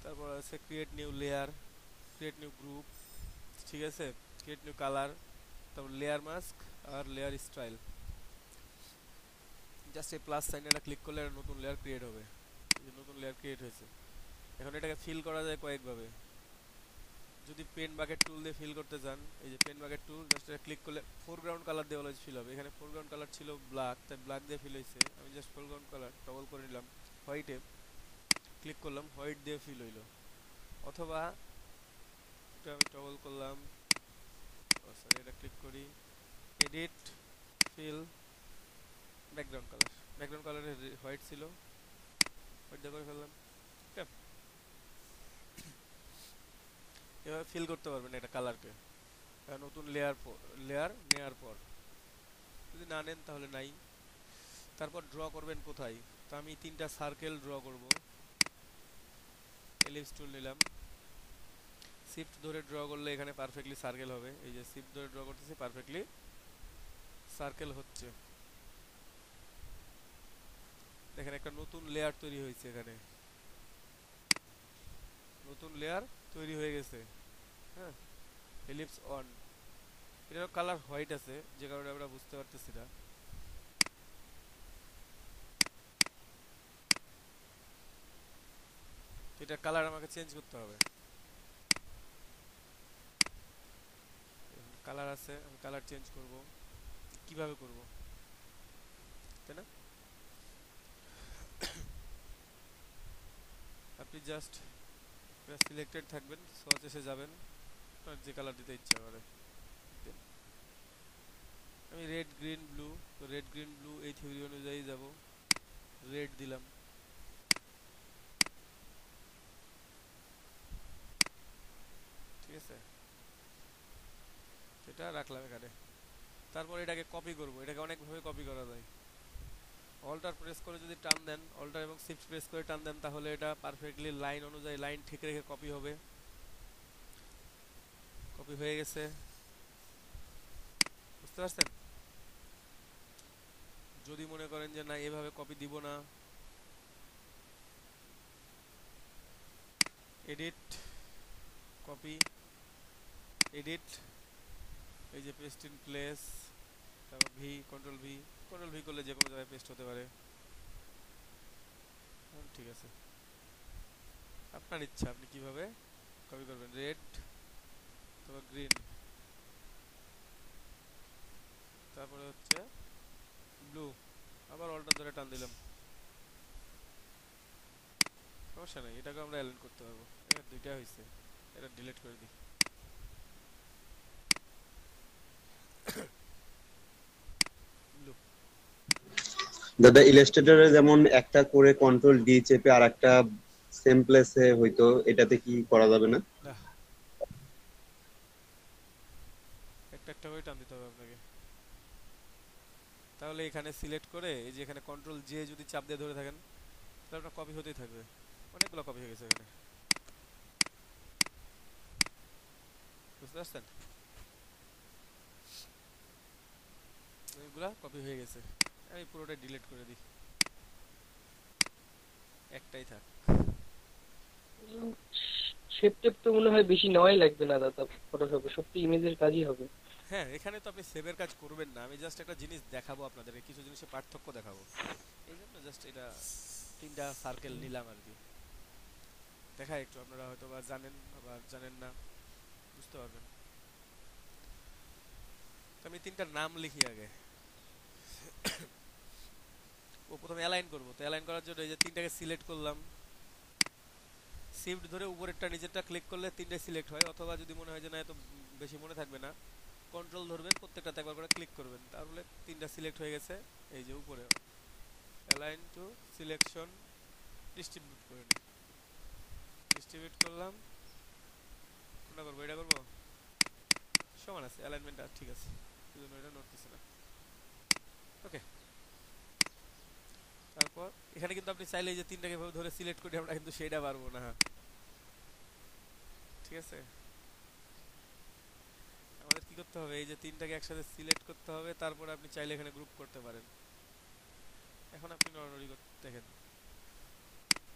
তারপর আছে create new layer, create new group, ঠিক আছে, ক্রিয়েট নিউ কালার, তারপর লেয়ার মাস্ক আর লেয়ার স্টাইল। জাস্ট এই প্লাস সাইনটা ক্লিক করলে একটা নতুন লেয়ার ক্রিয়েট হবে। এই যে নতুন লেয়ার ক্রিয়েট হয়েছে। এখন এটাকে ফিল করা যায় কয়েকভাবে। যদি পেন বাকেট টুল দিয়ে ফিল করতে চান, এই যে পেন বাকেট টুল, জাস্ট এটা ক্লিক করলে ফোরগ্রাউন্ড কালার দিয়ে অলওয়েজ ফিল হবে। এখানে ফোরগ্রাউন্ড কালার ছিল ব্ল্যাক, তাই ব্ল্যাক দিয়ে ফিল হয়েছে। আমি জাস্ট ফোরগ্রাউন্ড কালার টগল করে নিলাম হোয়াইটে, ক্লিক করলাম, হোয়াইট দিয়ে ফিল হইলো। অথবা এটা আমি টগল করলাম, সরি এটা ক্লিক করি, edit, fill, background colour, background কালারে হোয়াইট ছিল, হোয়াইট দিয়ে করে ফেললাম। ঠিক আছে, এভাবে ফিল করতে পারবেন এটা কালারকে। নতুন লেয়ার নেওয়ার পর যদি না নেন তাহলে নাই। তারপর ড্র করবেন কোথায়? তো আমি 3টা সার্কেল ড্র করব। এলিপস টুল নিলাম, শিফট ধরে ড্র করলে এখানে পারফেক্টলি সার্কেল হবে। এই যে শিফট ধরে ড্র করতেছি, পারফেক্টলি সার্কেল হচ্ছে। দেখেন একটা নতুন লেয়ার তৈরি হয়েছে, এখানে নতুন লেয়ার তৈরি হয়ে গেছে। হ্যাঁ, এলিপস অন, এটার কালার হোয়াইট আছে, যে কারণে আমরা বুঝতে পারতেছি না। এটা কালার আমাকে চেঞ্জ করতে হবে। কালার আছে, আমি কালার চেঞ্জ করব। কিভাবে করব, তাই না? আপনি জাস্ট সিলেক্টেড থাকবেন, সার্চ এসে যাবেন, আপনার যে কালার দিতে ইচ্ছা করে। আমি রেড গ্রিন ব্লু, তো রেড গ্রিন ব্লু এই থিওরি অনুযায়ী যাব, রেড দিলাম। ঠিক আছে, এটা রাখলাম এখানে। তারপর এটাকে কপি করব। এটাকে অনেকভাবে কপি করা যায়। অল্টার প্রেস করে যদি টান দেন, অল্টার এবং শিফট প্রেস করে টান দেন, তাহলে এটা পারফেক্টলি লাইন অনুযায়ী লাইন ঠিক রেখে কপি হবে। কপি হয়ে গেছে, বুঝতে পারছেন? যদি মনে করেন যে না এভাবে কপি দিব না, এডিট, কপি, এডিট, এই যে পেস্ট ইন প্লেস, তারপর কন্ট্রোল ভি করলে যে কোনো জায়গায় পেস্ট হতে পারে। ঠিক আছে, আপনার ইচ্ছা আপনি কিভাবে কপি করবেন। রেড, তারপর গ্রিন, তারপরে হচ্ছে ব্লু, আবার অল্টার ধরে টান দিলাম, সমস্যা নেই। এটাকে আমরা অ্যালাইন করতে পারবো। এবার দুইটা হয়েছে, এটা ডিলিট করে দিই। ব্লু, দাদা ইলাস্ট্রেটরে যেমন একটা করে কন্ট্রোল ডি চেপে আর একটা সেম প্লেসে হইতো, এটাতে কি করা যাবে না? একটা একটা করে টান দিতে হবে আপনাকে। তাহলে এখানে সিলেক্ট করে এই যে এখানে কন্ট্রোল জে যদি চাপ দিয়ে ধরে থাকেন, তাহলে আপনার কপি হতেই থাকবে। অনেকগুলো কপি হয়ে গেছে এখানে, বুঝতে পারছেন? এগুলা কপি হয়ে গেছে। আমি পুরোটা ডিলিট করে দিই, একটাই থাক। শেপ টেপ তো মনে হয় বেশি নেওয়াই লাগবে না দাদা, ফটোশপে সব তো ইমেজের কাজই হবে। হ্যাঁ, এখানে তো আপনি সেভের কাজ করবেন না, আমি জাস্ট একটা জিনিস দেখাবো আপনাদেরকে, কিছু জিনিসের পার্থক্য দেখাবো। এই জন্য জাস্ট এটা 3টা সার্কেল নিলাম আর কি। দেখাই একটু, আপনারা হয়তো বা জানেন আবার জানেন না, বুঝতে পারবেন। তো আমি 3টার নাম লিখি আগে। ও প্রথমে অ্যালাইন করব, তো অ্যালাইন করার জন্য এই যে 3টাকে সিলেক্ট করলাম, শিফট ধরে উপরেরটা নিচেরটা ক্লিক করলে 3টাই সিলেক্ট হয়। অথবা যদি মনে হয় যে না এত বেশি মনে থাকবে না, কন্ট্রোল ধরবেন, প্রত্যেকটাতে একবার করে ক্লিক করবেন, তাহলে 3টা সিলেক্ট হয়ে গেছে। এই যে উপরে অ্যালাইন টু সিলেকশন, ডিস্ট্রিবিউট করে নিই, ডিস্ট্রিবিউট করলাম, কোনটা করবো, এটা করবো, সমান আছে অ্যালাইনমেন্টটা ঠিক আছে, এই জন্য এটা নড়তেছে না। ওকে, তারপর এখানে কিন্তু আপনি চাইলে এই যে তিনটাকে ভাবে ধরে সিলেক্ট করি আমরা, কিন্তু সেটা পারবো না। ঠিক আছে, আমাদের কি করতে হবে, এই যে তিনটাকে একসাথে সিলেক্ট করতে হবে, তারপরে আপনি চাইলে এখানে গ্রুপ করতে পারেন। এখন আপনি নড়ানড়ি করতে দেখেন,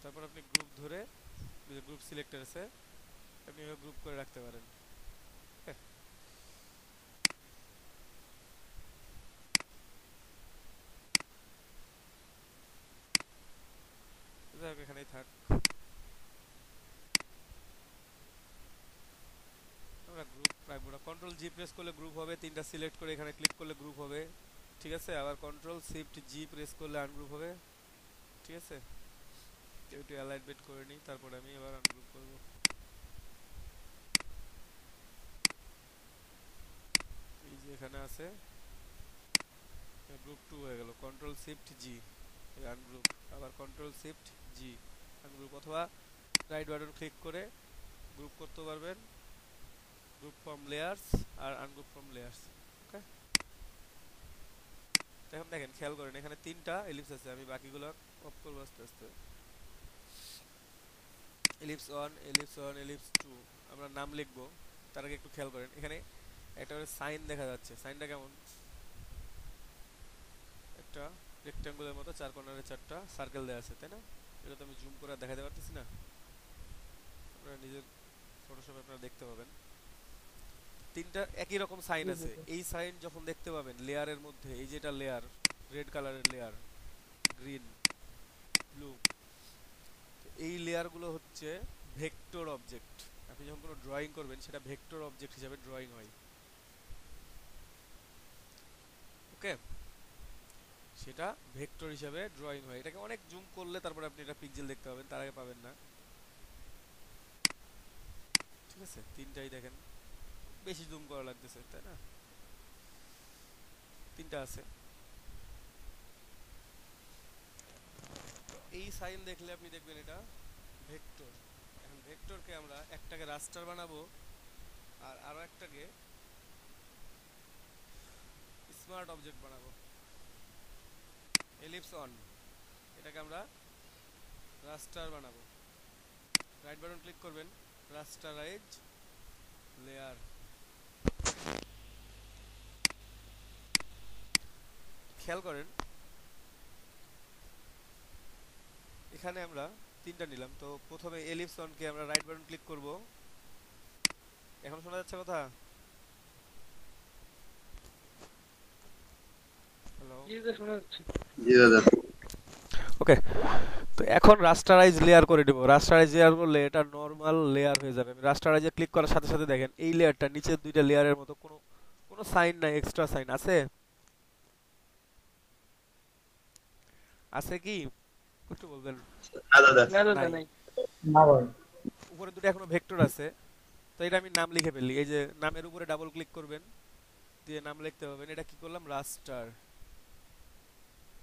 তারপর আপনি গ্রুপ ধরে গ্রুপ সিলেক্টর আছে, আপনি এভাবে গ্রুপ করে রাখতে পারেন। যাই হোক, এখানেই থাক। আমরা গ্রুপ রাখবো না, কন্ট্রোল জি প্রেস করলে গ্রুপ হবে, তিনটা সিলেক্ট করে এখানে ক্লিক করলে গ্রুপ হবে। ঠিক আছে, আবার কন্ট্রোল শিফট জি প্রেস করলে আনগ্রুপ হবে। ঠিক আছে, একটু অ্যালাইনমেন্ট করে নিই, তারপর আমি এবার আনগ্রুপ করব। এই যে এখানে আছে গ্রুপ 2 হয়ে গেল, কন্ট্রোল শিফট জি আনগ্রুপ, আবার কন্ট্রোল শিফট জি আনগ্রুপ, অথবা রাইট বাটন ক্লিক করে গ্রুপ করতে পারবেন, গ্রুপ ফ্রম লেয়ার্স আর আনগ্রুপ ফ্রম লেয়ার্স। ওকে, এখন দেখেন, খেয়াল করেন এখানে তিনটা এলিপস আছে, আমি বাকিগুলো অফ করব আস্তে আস্তে। এলিপস 1, এলিপস 1, এলিপস 2, আমরা নাম লিখবো, তার আগে একটু খেয়াল করেন এখানে একটা করে সাইন দেখা যাচ্ছে। সাইনটা কেমন, একটা রেক্ট্যাঙ্গুলার মতো, চার কর্নারে চারটা সার্কেল দেওয়া আছে, তাই না? এটা তো আমি জুম করে দেখাতে পারতেছি না, আপনারা নিজের ফটোশপে আপনারা দেখতে পাবেন। তিনটা একই রকম সাইন আছে, এই সাইন যখন দেখতে পাবেন লেয়ারের মধ্যে, এই যেটা লেয়ার, রেড কালারের লেয়ার, গ্রিন, ব্লু, এই লেয়ারগুলো হচ্ছে ভেক্টর অবজেক্ট। আপনি যখন কোনো ড্রয়িং করবেন সেটা ভেক্টর অবজেক্ট হিসাবে ড্রয়িং হয়। ওকে, সেটা ভেক্টর হিসাবে ড্রয়িং হয়। এটাকে অনেক জুম করলে তারপরে আপনি এটা পিক্সেল দেখতে পাবেন, তার আগে পাবেন না। ঠিক আছে, তিনটাই দেখেন, বেশি জুম করা লাগতেছে, তাই না? তিনটা আছে। এই সাইন দেখলে আপনি দেখবেন এটা ভেক্টর। এখন ভেক্টরকে আমরা একটাকে রাস্টার বানাবো আর আরো একটাকে স্মার্ট অবজেক্ট বানাবো। এলিপস অন, এটাকে আমরা রাস্টার বানাবো। রাইট বাটন ক্লিক করবেন, রাস্টারাইজ লেয়ার। খেয়াল করেন এখানে আমরা তিনটা নিলাম, তো প্রথমে এলিপস অনকে আমরা রাইট বাটন ক্লিক করব। এখন শোনা যাচ্ছে কথা? হ্যালো, জি দাদা, শোনা যাচ্ছে। জি দাদা। ওকে, তো এখন রাস্টারাইজ লেয়ার করে দেব। রাস্টারাইজ লেয়ার করলে এটা নরমাল লেয়ার হয়ে যাবে। আমি রাস্টারাইজে ক্লিক করার সাথে সাথে দেখেন এই লেয়ারটা নিচের দুইটা লেয়ারের মতো কোনো কোনো সাইন নাই, এক্সট্রা সাইন আছে? আছে কি একটু বলবেন? না দাদা। না দাদা, নাই। নাই। না ভাই, উপরে দুটো এখনো ভেক্টর আছে, তো এটা আমি নাম লিখে ফেললি। এই যে নামের উপরে ডাবল ক্লিক করবেন, দিয়ে নাম লিখতে পাবেন। এটা কি করলাম, রাস্টার।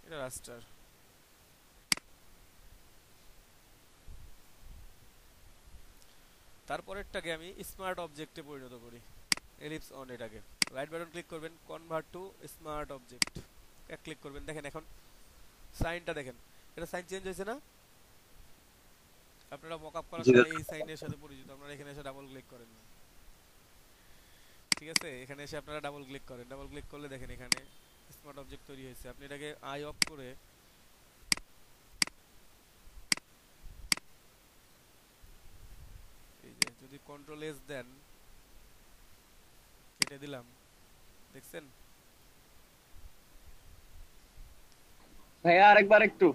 এটা রাস্টার। তারপরেরটাকে আমি স্মার্ট অবজেক্টে পরিণত করি, এলিপস অন। এটাকে রাইট বাটন ক্লিক করবেন, কনভার্ট টু স্মার্ট অবজেক্ট, এক ক্লিক করবেন। দেখেন এখন সাইনটা দেখেন, এটা সাইন চেঞ্জ হয়েছে না? আপনারা মকআপ করার সময় এই সাইনের সাথে পরিচিত, আপনারা এখানে এসে ডাবল ক্লিক করেন। ঠিক আছে, এখানে এসে আপনারা ডাবল ক্লিক করেন। ডাবল ক্লিক করলে দেখেন এখানে স্মার্ট অবজেক্ট তৈরি হয়েছে। আপনি এটাকে আই অফ করে এই যে যদি কন্ট্রোল এস দেন, কেটে দিলাম, দেখছেন? ভাইয়া আরেকবার একটু,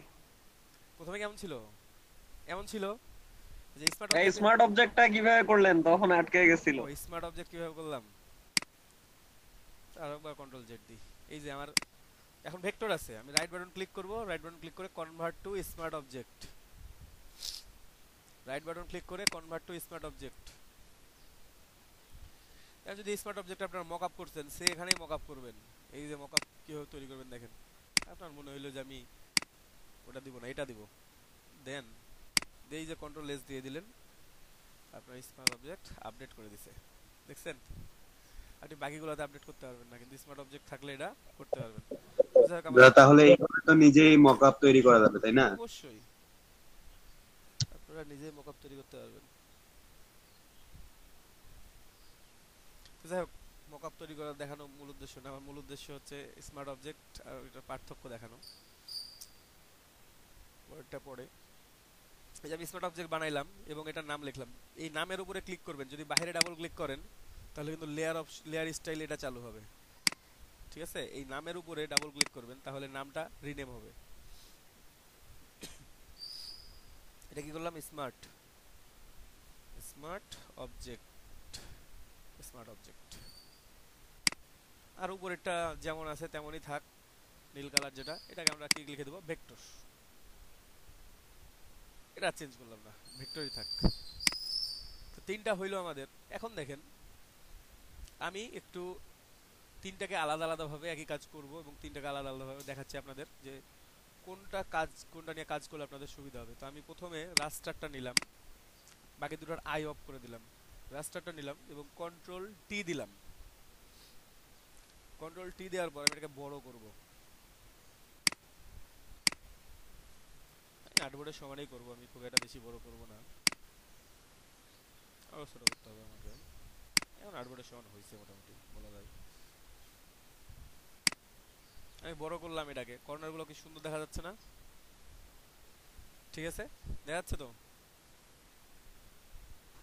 প্রথমে কেমন ছিল? এমন ছিল যে স্মার্ট এই অবজেক্ট। স্মার্ট অবজেক্টটা কিভাবে করলেন? তখন আটকে গেছিল। ও স্মার্ট অবজেক্ট কিভাবে করলাম, আর একবার কন্ট্রোল জেড দিই। এই যে আমার এখন ভেক্টর আছে, আমি রাইট বাটন ক্লিক করব, রাইট বাটন ক্লিক করে convert to smart object, right button click করে কনভার্ট টু স্মার্ট অবজেক্ট। এখন যদি স্মার্ট অবজেক্ট আপনারা মকআপ করছেন, সে এখানেই মকআপ করবেন। এই যে মকআপ কিভাবে তৈরি করবেন দেখেন। আপনার মনে হইলো যে আমি ওটা দিব না, এটা দিব, দেন এই যে কন্ট্রোল এস দিয়ে দিলেন, আপনার স্মার্ট অবজেক্ট আপডেট করে দিছে, দেখছেন? আপনি বাকিগুলোতে আপডেট করতে পারবেন না, কিন্তু স্মার্ট অবজেক্ট থাকলে এটা করতে পারবেন। তো যাই হোক, আমাদের তাহলে এইভাবে তো নিজেই মকআপ তৈরি করা যাবে তাই না? অবশ্যই আপনারা নিজেই মকআপ তৈরি করতে পারবেন। তো যাই হোক, মকআপ তৈরি করা দেখানো মূল উদ্দেশ্য না, আমার মূল উদ্দেশ্য হচ্ছে স্মার্ট অবজেক্ট আর এটার পার্থক্য দেখানো। ওয়ার্ডটা পড়ে এই যে আমি স্মার্ট অবজেক্ট বানাইলাম এবং এটার নাম লিখলাম, এই নামের উপরে ক্লিক করবেন, যদি বাইরে ডাবল ক্লিক করেন তাহলে কিন্তু লেয়ার স্টাইল এটা চালু হবে, ঠিক আছে? এই নামের উপরে ডাবল ক্লিক করবেন, তাহলে নামটা রিনেম হবে। এটা কি করলাম? Smart smart object smart object. আর উপরেরটা যেমন আছে তেমনই থাক, নীল কালার যেটা, এটাকে আমরা কি লিখে দেবো? ভেক্টর। এটা চেঞ্জ করলাম না, ভেক্টরই থাক। তো তিনটা হইলো আমাদের। এখন দেখেন, আমি একটু তিনটাকে আলাদা আলাদা ভাবে একই কাজ করব এবং তিনটাকে আলাদা আলাদা ভাবে দেখাচ্ছি আপনাদের যে কোনটা নিয়ে কাজ করলে আপনাদের সুবিধা হবে। তো আমি প্রথমে রাস্টারটা নিলাম, বাকি দুটোর আই অফ করে দিলাম, রাস্টারটা নিলাম এবং কন্ট্রোল টি দিলাম। কন্ট্রোল টি দেওয়ার পর আমি এটাকে বড় করব, আর্টবোর্ডের সমানই করব, আমি খুব একটা বেশি বড় করব না, আরো ছোট করতে হবে আমাকে। এখন আর্টবোর্ডের সমান হয়েছে মোটামুটি বলা যায়। আমি বড় করলাম এটাকে, কর্নারগুলো কি সুন্দর দেখা যাচ্ছে না? ঠিক আছে, দেখা যাচ্ছে তো?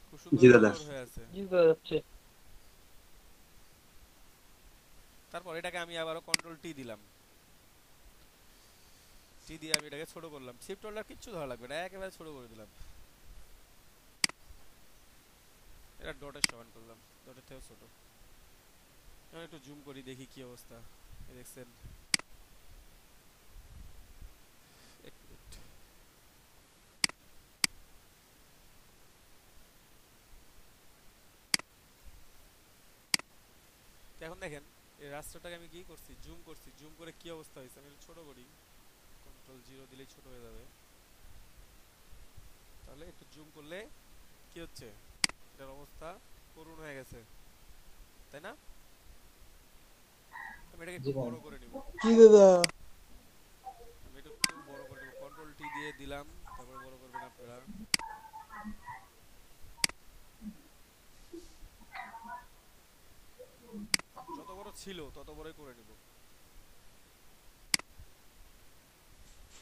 খুব সুন্দর জি দাদা। হয়ে আছে। জি বোঝা যাচ্ছে। তারপর এটাকে আমি আবারও কন্ট্রোল টি দিলাম, টি দিয়ে আমি এটাকে ছোট করলাম, শিফট হোল্ডার কিচ্ছু ধরা লাগবে না, একেবারে ছোট করে দিলাম। এটা ডটের সমান করলাম, ডটের থেকেও ছোট। আমি একটু জুম করি দেখি কি অবস্থা, এই দেখছেন? এক মিনিট। এখন দেখেন এই রাস্তাটাকে আমি কি করছি? জুম করছি, জুম করে কি অবস্থা হয়েছে আমি একটু ছোট করি, কন্ট্রোল 0 দিলেই ছোট হয়ে যাবে। তাহলে একটু জুম করলে কি হচ্ছে? এটার অবস্থা করুণ হয়ে গেছে, তাই না? আমি এটাকে একটু বড় করে নিব, কি দাদা? আমি এটা একটু বড় করে নেব, কন্ট্রোল টি দিয়ে দিলাম, তারপরে বড় করবেন আপনারা। যত বড় ছিল তত বড়ই করে নিব,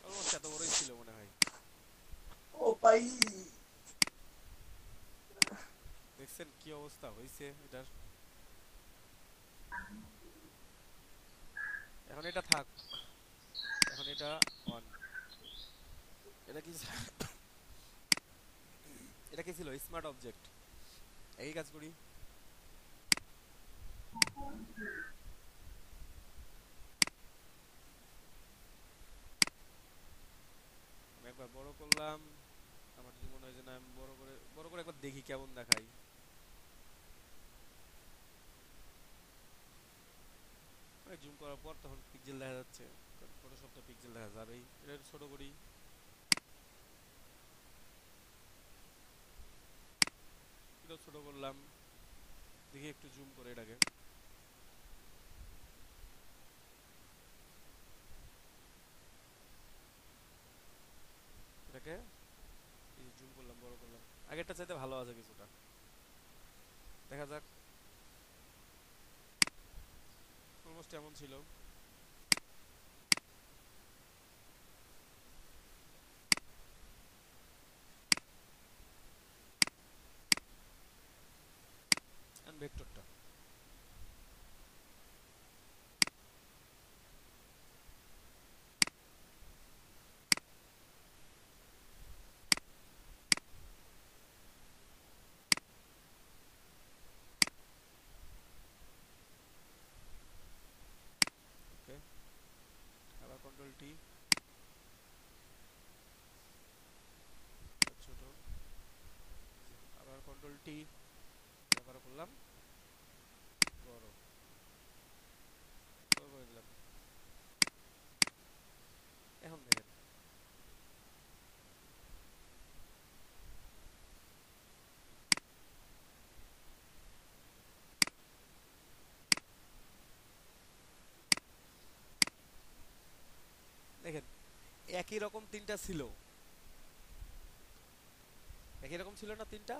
অলমোস্ট এত বড়ই ছিল মনে হয়। দেখছেন কি অবস্থা হয়েছে এটার? এখন এটা থাক, এখন এটা অন। এটা কি এটা কি ছিল? Smart object. এই কাজ করি, আমি একবার বড় করলাম, আমার যদি মনে হয় যে না আমি বড় করে একবার দেখি কেমন দেখাই। জুম করার পর তখন পিক্সেল দেখা যাচ্ছে, কারণ ফটোশপটা পিক্সেল দেখা যাবেই। এটা একটু ছোট করি, এটা ছোট করলাম, দেখি একটু জুম করে এটাকে। এটাকে জুম করলাম, বড় করলাম, আগেরটা চাইতে ভালো আছে কিছুটা, দেখা যাক। অলমোস্ট এমন ছিল। ভেক্টরটা ওকে, আবার কন্ট্রোল টি, ছোট, আবার কন্ট্রোল টি ব্যবহার করলাম, বড় বড় করে দিলাম। এখন দেখেন একই রকম তিনটা ছিল, একই রকম ছিল না তিনটা,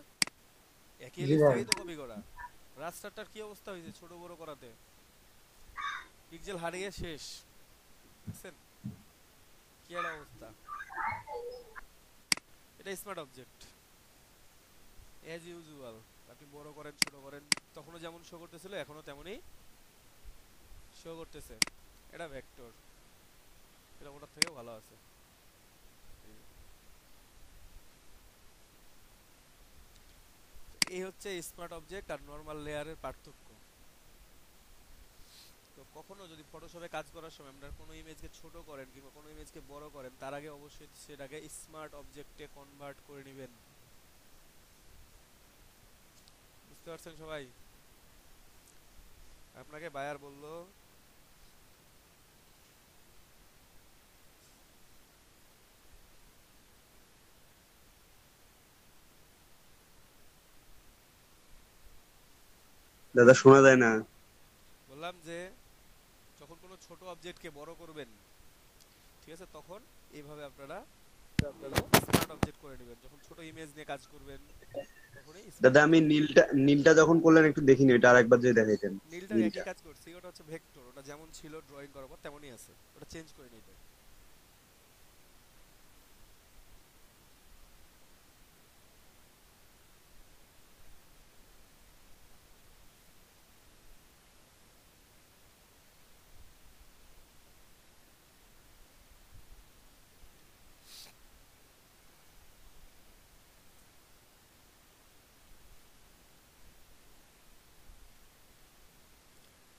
একই জি এলিপস ভাই। থেকেই তো কপি করা। রাস্টারটার কি অবস্থা হয়েছে ছোট বড় করাতে, পিক্সেল হারিয়ে শেষ, দেখছেন কি একটা অবস্থা। এটা স্মার্ট অবজেক্ট অ্যাজ ইউজুয়াল, আপনি বড় করেন ছোট করেন তখনও যেমন শো করতেছিল এখনো তেমনই শো করতেছে। এটা ভেক্টর, এটা ওটার থেকে ভালো আছে। এই হচ্ছে স্মার্ট অবজেক্ট আর নরমাল লেয়ারের পার্থক্য। তো কখনো যদি ফটোশপে কাজ করার সময় আপনারা কোনো ইমেজকে ছোট করেন কিংবা কোনো ইমেজকে বড় করেন, তার আগে অবশ্যই সেটাকে স্মার্ট অবজেক্টে কনভার্ট করে নেবেন। বুঝতে পারছেন সবাই? আপনাকে বায়ার বললো দাদা শোনা যায় না। বললাম যে যখন কোনো ছোট অবজেক্টকে বড় করবেন, ঠিক আছে, তখন এইভাবে আপনারা স্মার্ট অবজেক্ট করে নেবেন। যখন ছোট ইমেজ নিয়ে কাজ করবেন তখনই স্মার্ট দাদা আমি অবজেক্ট। নীলটা যখন করলেন একটু দেখিনি, ওটা আরেকবার যদি দেখাইতেন। নীলটার একই নীলটা কাজ করছি, ওটা হচ্ছে ভেক্টর, ওটা যেমন ছিল ড্রয়িং করার পর তেমনই আছে, ওটা চেঞ্জ করে নিতে।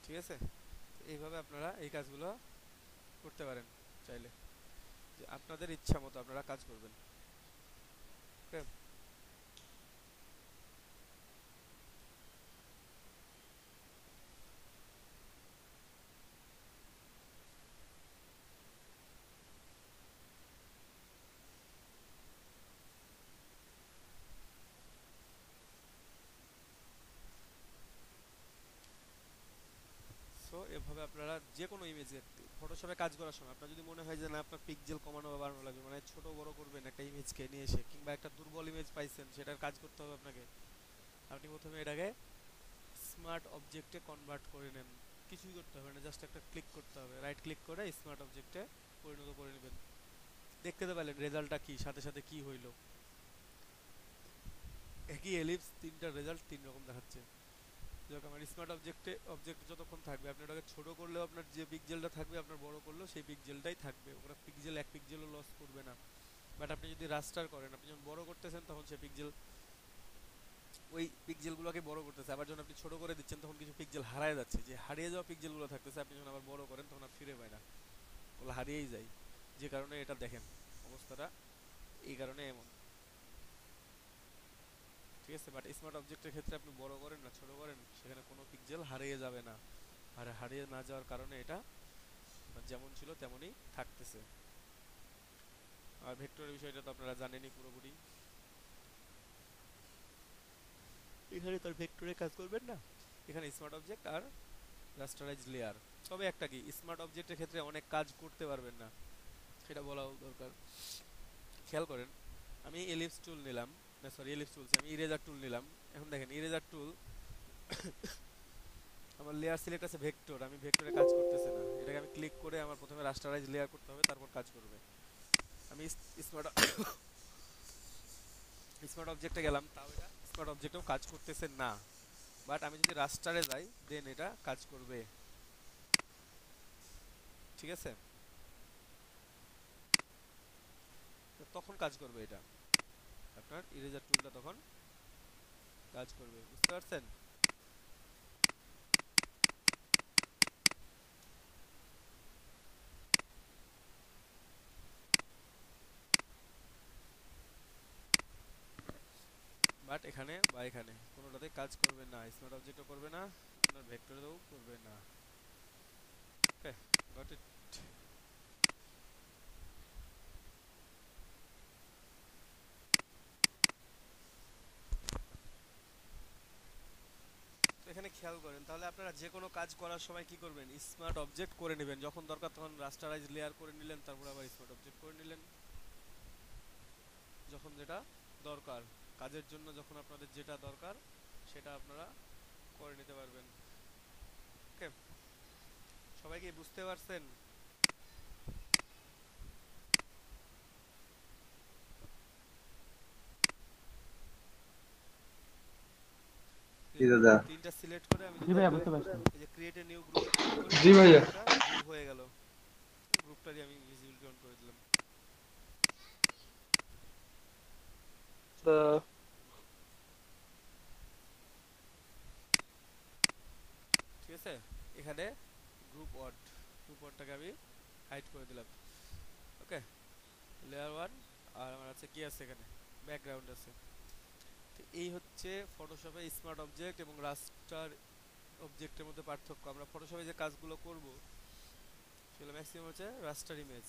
ঠিক আছে, এইভাবে আপনারা এই কাজগুলো করতে পারেন চাইলে, যে আপনাদের ইচ্ছা মতো আপনারা কাজ করবেন। ওকে, সো এভাবে আপনারা যে কোনো ইমেজে ফটোশপে কাজ করার সময় আপনার যদি মনে হয় যে না আপনার পিক্সেল কমানো বা বাড়ানো লাগবে, মানে ছোট বড় করবেন একটা ইমেজকে নিয়ে এসে, কিংবা একটা দুর্বল ইমেজ পাইছেন সেটার কাজ করতে হবে আপনাকে, আপনি প্রথমে এটাকে স্মার্ট অবজেক্টে কনভার্ট করে নেন। কিছুই করতে হবে না, জাস্ট একটা ক্লিক করতে হবে, রাইট ক্লিক করে স্মার্ট অবজেক্টে পরিণত করে নেবেন। দেখতে তো পেলেন রেজাল্টটা কি, সাথে সাথে কি হইলো, একই এলিপস তিনটা রেজাল্ট তিন রকম দেখাচ্ছে। যাক, আমার স্মার্ট অবজেক্ট যতক্ষণ থাকবে আপনি ওটাকে ছোট করলেও আপনার যে পিক্সেলটা থাকবে, আপনার বড় করলেও সেই পিক্সেলটাই থাকবে, ওরা পিক্সেল এক পিক্সেলও লস করবে না। বাট আপনি যদি রাস্টার করেন, আপনি যখন বড় করতেছেন তখন সে পিক্সেল ওই পিক্সেলগুলোকে বড় করতেছে, আবার যখন আপনি ছোট করে দিচ্ছেন তখন কিছু পিক্সেল হারায় যাচ্ছে, যে হারিয়ে যাওয়া পিক্সেলগুলো থাকতেছে আপনি যখন আবার বড় করেন তখন আর ফিরে পায় না, ওগুলো হারিয়েই যায়। যে কারণে এটা দেখেন অবস্থাটা এই কারণে এমন। ঠিক আছে, বাট স্মার্ট অবজেক্টের ক্ষেত্রে আপনি বড় করেন না ছোট করেন, সেখানে কোনো পিক্সেল হারিয়ে যাবে না, আর হারিয়ে না যাওয়ার কারণে এটা যেমন ছিল তেমনই থাকতেছে। আর ভেক্টরের বিষয়টা তো আপনারা জানেনই পুরোপুরি, এখানে তার ভেক্টরে কাজ করবেন না, এখানে স্মার্ট অবজেক্ট আর রাস্টারাইজ লেয়ার। তবে একটা কি, স্মার্ট অবজেক্টের ক্ষেত্রে অনেক কাজ করতে পারবেন না, সেটা বলাও দরকার। খেয়াল করেন, আমি এলিপস টুল নিলাম, না সরি এলিপস টুল, আমি ইরেজার টুল নিলাম। এখন দেখেন ইরেজার টুল, আমার লেয়ার সিলেক্ট আছে ভেক্টর, আমি ভেক্টরে কাজ করতেছে না, এটাকে আমি ক্লিক করে আমার প্রথমে রাস্টারাইজ লেয়ার করতে হবে, তারপর কাজ করবে। আমি স্মার্ট স্মার্ট অবজেক্টে গেলাম, তাও এটা স্মার্ট অবজেক্টেও কাজ করতেছে না, বাট আমি যদি রাস্টারে যাই দেন এটা কাজ করবে। ঠিক আছে, তো তখন কাজ করবে এটা, আপনার ইরেজার টুলটা তখন কাজ করবে। বুঝতে পারছেন? বাট এখানে বা এখানে কোনোটাতে কাজ করবে না, স্মার্ট অবজেক্টও করবে না, আপনার ভেক্টরেও করবে না। ওকে, গট ইট। এখানে খেয়াল করেন, তাহলে আপনারা যে কোনো কাজ করার সময় কি করবেন, স্মার্ট অবজেক্ট করে নেবেন। যখন দরকার তখন রাস্টারাইজ লেয়ার করে নিলেন, তারপর আবার স্মার্ট অবজেক্ট করে নিলেন। যখন যেটা দরকার কাজের জন্য, যখন আপনাদের যেটা দরকার সেটা আপনারা করে নিতে পারবেন। ওকে, সবাই কি বুঝতে পারছেন? জি দাদা। তিনটা সিলেক্ট করে আমি জি ভাইয়া বুঝতে পারছি। এই যে ক্রিয়েট এ নিউ গ্রুপে ক্লিক করি, জি ভাইয়া। গ্রুপ হয়ে গেল। গ্রুপটারই আমি ভিজিবিলিটি অন করে দিলাম। তো ঠিক আছে, এখানে গ্রুপ ওয়ার্ডটাকে আমি হাইড করে দিলাম। ওকে, লেয়ার 1 আর আমার আছে কি আছে এখানে, ব্যাকগ্রাউন্ড আছে। তো এই হচ্ছে ফটোশপে স্মার্ট অবজেক্ট এবং রাস্টার অবজেক্টের মধ্যে পার্থক্য। আমরা ফটোশপে যে কাজগুলো করব সেগুলো ম্যাক্সিমাম হচ্ছে রাস্টার ইমেজ।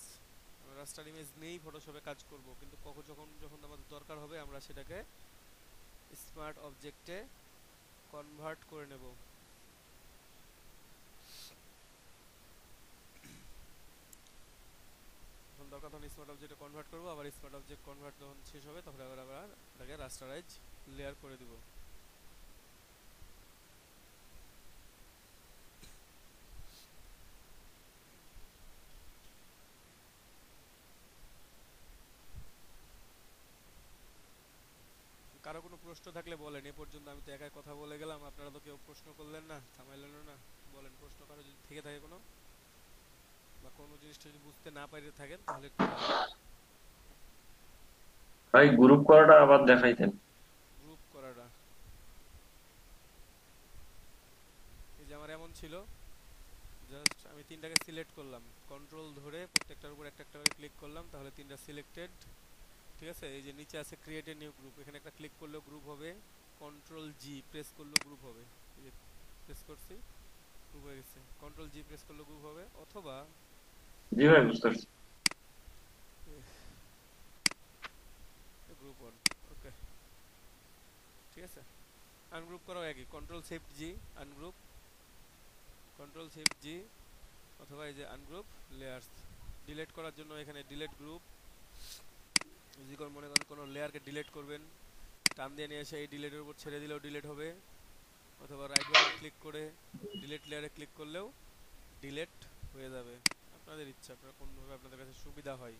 আমরা রাস্টার ইমেজ নিয়েই ফটোশপে কাজ করব, কিন্তু যখন যখন আমাদের দরকার হবে আমরা সেটাকে স্মার্ট অবজেক্টে কনভার্ট করে নেব। যখন দরকার তখন স্মার্ট অবজেক্টে কনভার্ট করব, আবার স্মার্ট অবজেক্ট কনভার্ট যখন শেষ হবে তখন আবার এটাকে রাস্টারাইজ লেয়ার করে দিব। কারো কোনো প্রশ্ন থাকলে বলেন। এ পর্যন্ত আমি তো একাই কথা বলে গেলাম, আপনারা তো কেউ প্রশ্ন করলেন না, থামাইলেন না। বলেন প্রশ্ন কারো যদি থেকে থাকে কোনো, বা কোনো জিনিসটা যদি বুঝতে না পারে থাকেন তাহলে একটু বলেন। ভাই গ্রুপ করাটা আবার দেখাইতেন। গ্রুপ করাটা এই যে আমার এমন ছিল, জাস্ট আমি তিনটাকে সিলেক্ট করলাম, কন্ট্রোল ধরে প্রত্যেকটার উপর একটা একটা করে ক্লিক করলাম, তাহলে তিনটা সিলেক্টেড। ঠিক আছে, এই যে নিচে আছে ক্রিয়েট এ নিউ গ্রুপ, এখানে একটা ক্লিক করলেও গ্রুপ হবে, কন্ট্রোল জি প্রেস করলেও গ্রুপ হবে। এই যে প্রেস করছি, গ্রুপ হয়ে গেছে। কন্ট্রোল জি প্রেস করলেও গ্রুপ হবে, অথবা জি ভাই বুঝতে পারছি। Group one. ওকে, ঠিক আছে। আনগ্রুপ করাও একই, control shift G ungroup, control shift জি, অথবা এই যে আনগ্রুপ লেয়ার্স। ডিলিট করার জন্য এখানে ডিলিট গ্রুপ, যদি মনে করেন কোনো লেয়ারকে ডিলিট করবেন, টান দিয়ে নিয়ে এসে এই ডিলিটের উপর ছেড়ে দিলেও ডিলিট হবে, অথবা রাইট বাটন ক্লিক করে ডিলিট লেয়ারে ক্লিক করলেও ডিলিট হয়ে যাবে। আপনাদের ইচ্ছা, আপনারা কোনভাবে আপনাদের কাছে সুবিধা হয়।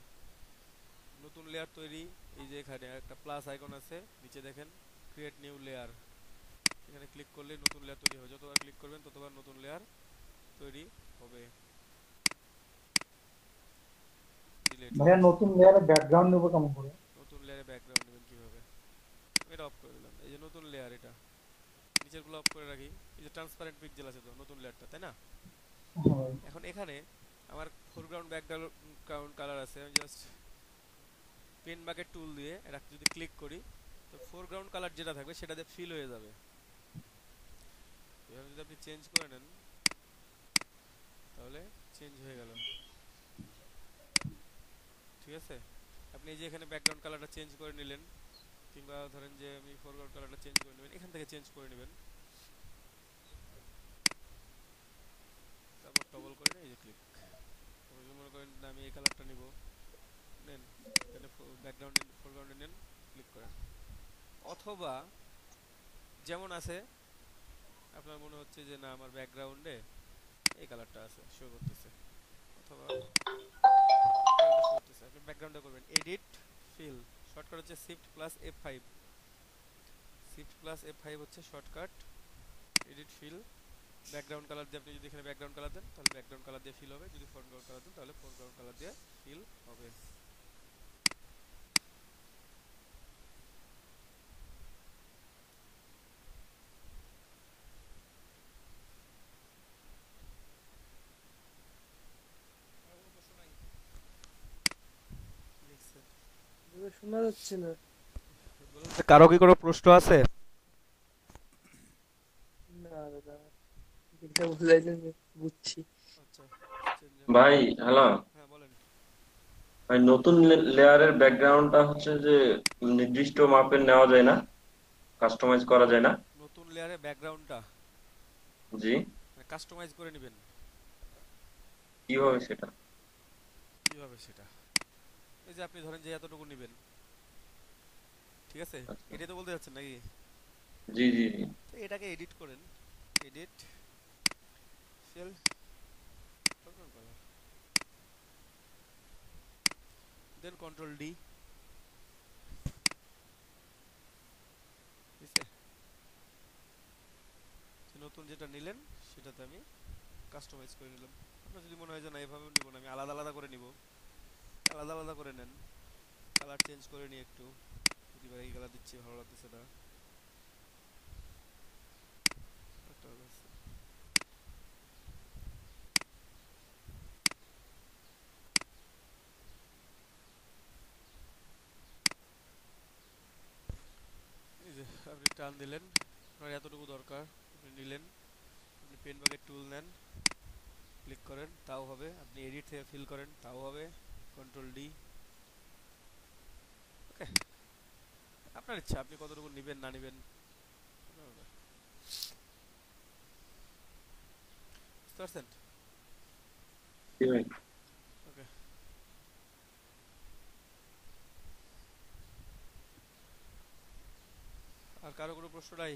নতুন লেয়ার তৈরি, এই যে এখানে একটা প্লাস আইকন আছে নিচে দেখেন, ক্রিয়েট নিউ লেয়ার, এখানে ক্লিক করলে নতুন লেয়ার তৈরি হবে। যতবার ক্লিক করবেন ততবার নতুন লেয়ার তৈরি হবে। ডিলিট, ভাইয়া নতুন লেয়ারে ব্যাকগ্রাউন্ড নেবো কেমন করে? নতুন লেয়ারে ব্যাকগ্রাউন্ড নেবেন কিভাবে, এটা অফ করে দিলাম। এই যে নতুন লেয়ার, এটা নিচের গুলো অফ করে রাখি। এই যে ট্রান্সপারেন্ট পিক্সেল আছে তো নতুন লেয়ারটা, তাই না? হ্যাঁ। এখন এখানে আমার ফোরগ্রাউন্ড ব্যাকগ্রাউন্ড কালার আছে, আমি জাস্ট পেন বাকেট টুল দিয়ে এটা যদি ক্লিক করি তো ফোরগ্রাউন্ড কালার যেটা থাকবে সেটা দিয়ে ফিল হয়ে যাবে। এভাবে যদি আপনি চেঞ্জ করে নেন তাহলে চেঞ্জ হয়ে গেল। ঠিক আছে, আপনি এই যে এখানে ব্যাকগ্রাউন্ড কালারটা চেঞ্জ করে নিলেন, কিংবা ধরেন যে আমি ফোরগ্রাউন্ড কালারটা চেঞ্জ করে নেবেন, এখান থেকে চেঞ্জ করে নেবেন, তারপর টগল করে এই যে ক্লিক। মনে করেন আমি এই কালারটা নিব, নেন এখানে ব্যাকগ্রাউন্ড ফোরগ্রাউন্ডে নেন, ক্লিক করেন। অথবা যেমন আছে আপনার মনে হচ্ছে যে না আমার ব্যাকগ্রাউন্ডে এই কালারটা আছে, শো করতেছে, অথবা শো করতেছে, আপনি ব্যাকগ্রাউন্ডে করবেন এডিট ফিল, শর্টকাট হচ্ছে shift plus F5, shift plus F5 হচ্ছে shortcut, edit fill. Background colour দিয়ে আপনি যদি এখানে ব্যাকগ্রাউন্ড কালার দেন তাহলে ব্যাকগ্রাউন্ড কালার দিয়ে ফিল হবে, যদি ফোরগ্রাউন্ড কালার দেন তাহলে ফোরগ্রাউন্ড কালার দিয়ে ফিল হবে। শোনা যাচ্ছে না। কারো কি কোনো প্রশ্ন আছে? না দাদা, যেটা বুঝাইলেন বুঝছি। আচ্ছা, ভাই হ্যালো, হ্যাঁ বলেন। ভাই নতুন লেয়ারের ব্যাকগ্রাউন্ডটা হচ্ছে যে নির্দিষ্ট মাপের নেওয়া যায় না, কাস্টমাইজ করা যায় না? নতুন লেয়ারে ব্যাকগ্রাউন্ডটা জি, কাস্টমাইজ করে নেবেন। কিভাবে সেটা? কিভাবে সেটা? এই যে আপনি ধরেন যে এতটুকু নেবেন, ঠিক আছে? আচ্ছা, এটাই তো বলতে যাচ্ছেন নাকি? জি জি জি। তো এটাকে এডিট করেন, এডিট সেল দেন কন্ট্রোল ডি, ঠিক আছে? তো নতুন যেটা নিলেন সেটাতে আমি কাস্টমাইজ করে নিলাম। আপনার যদি মনে হয় যে না এভাবেও নিব না, আমি আলাদা আলাদা করে নিব, আলাদা আলাদা করে নেন। কালার চেঞ্জ করে নিই একটু, প্রতিবার এই কালার দিচ্ছি ভালো লাগতেছে না, একটা আছে। এই যে আপনি টান দিলেন, আপনার এতটুকু দরকার, আপনি নিলেন, আপনি পেন বাকেট টুল নেন, ক্লিক করেন তাও হবে, আপনি এডিট থেকে ফিল করেন তাও হবে, কন্ট্রোল ডি। ওকে, আপনার ইচ্ছা আপনি কতটুকু নেবেন না নেবেন। বুঝতে পারছেন? জি ভাই। ওকে, আর কারো কোনো প্রশ্ন নাই?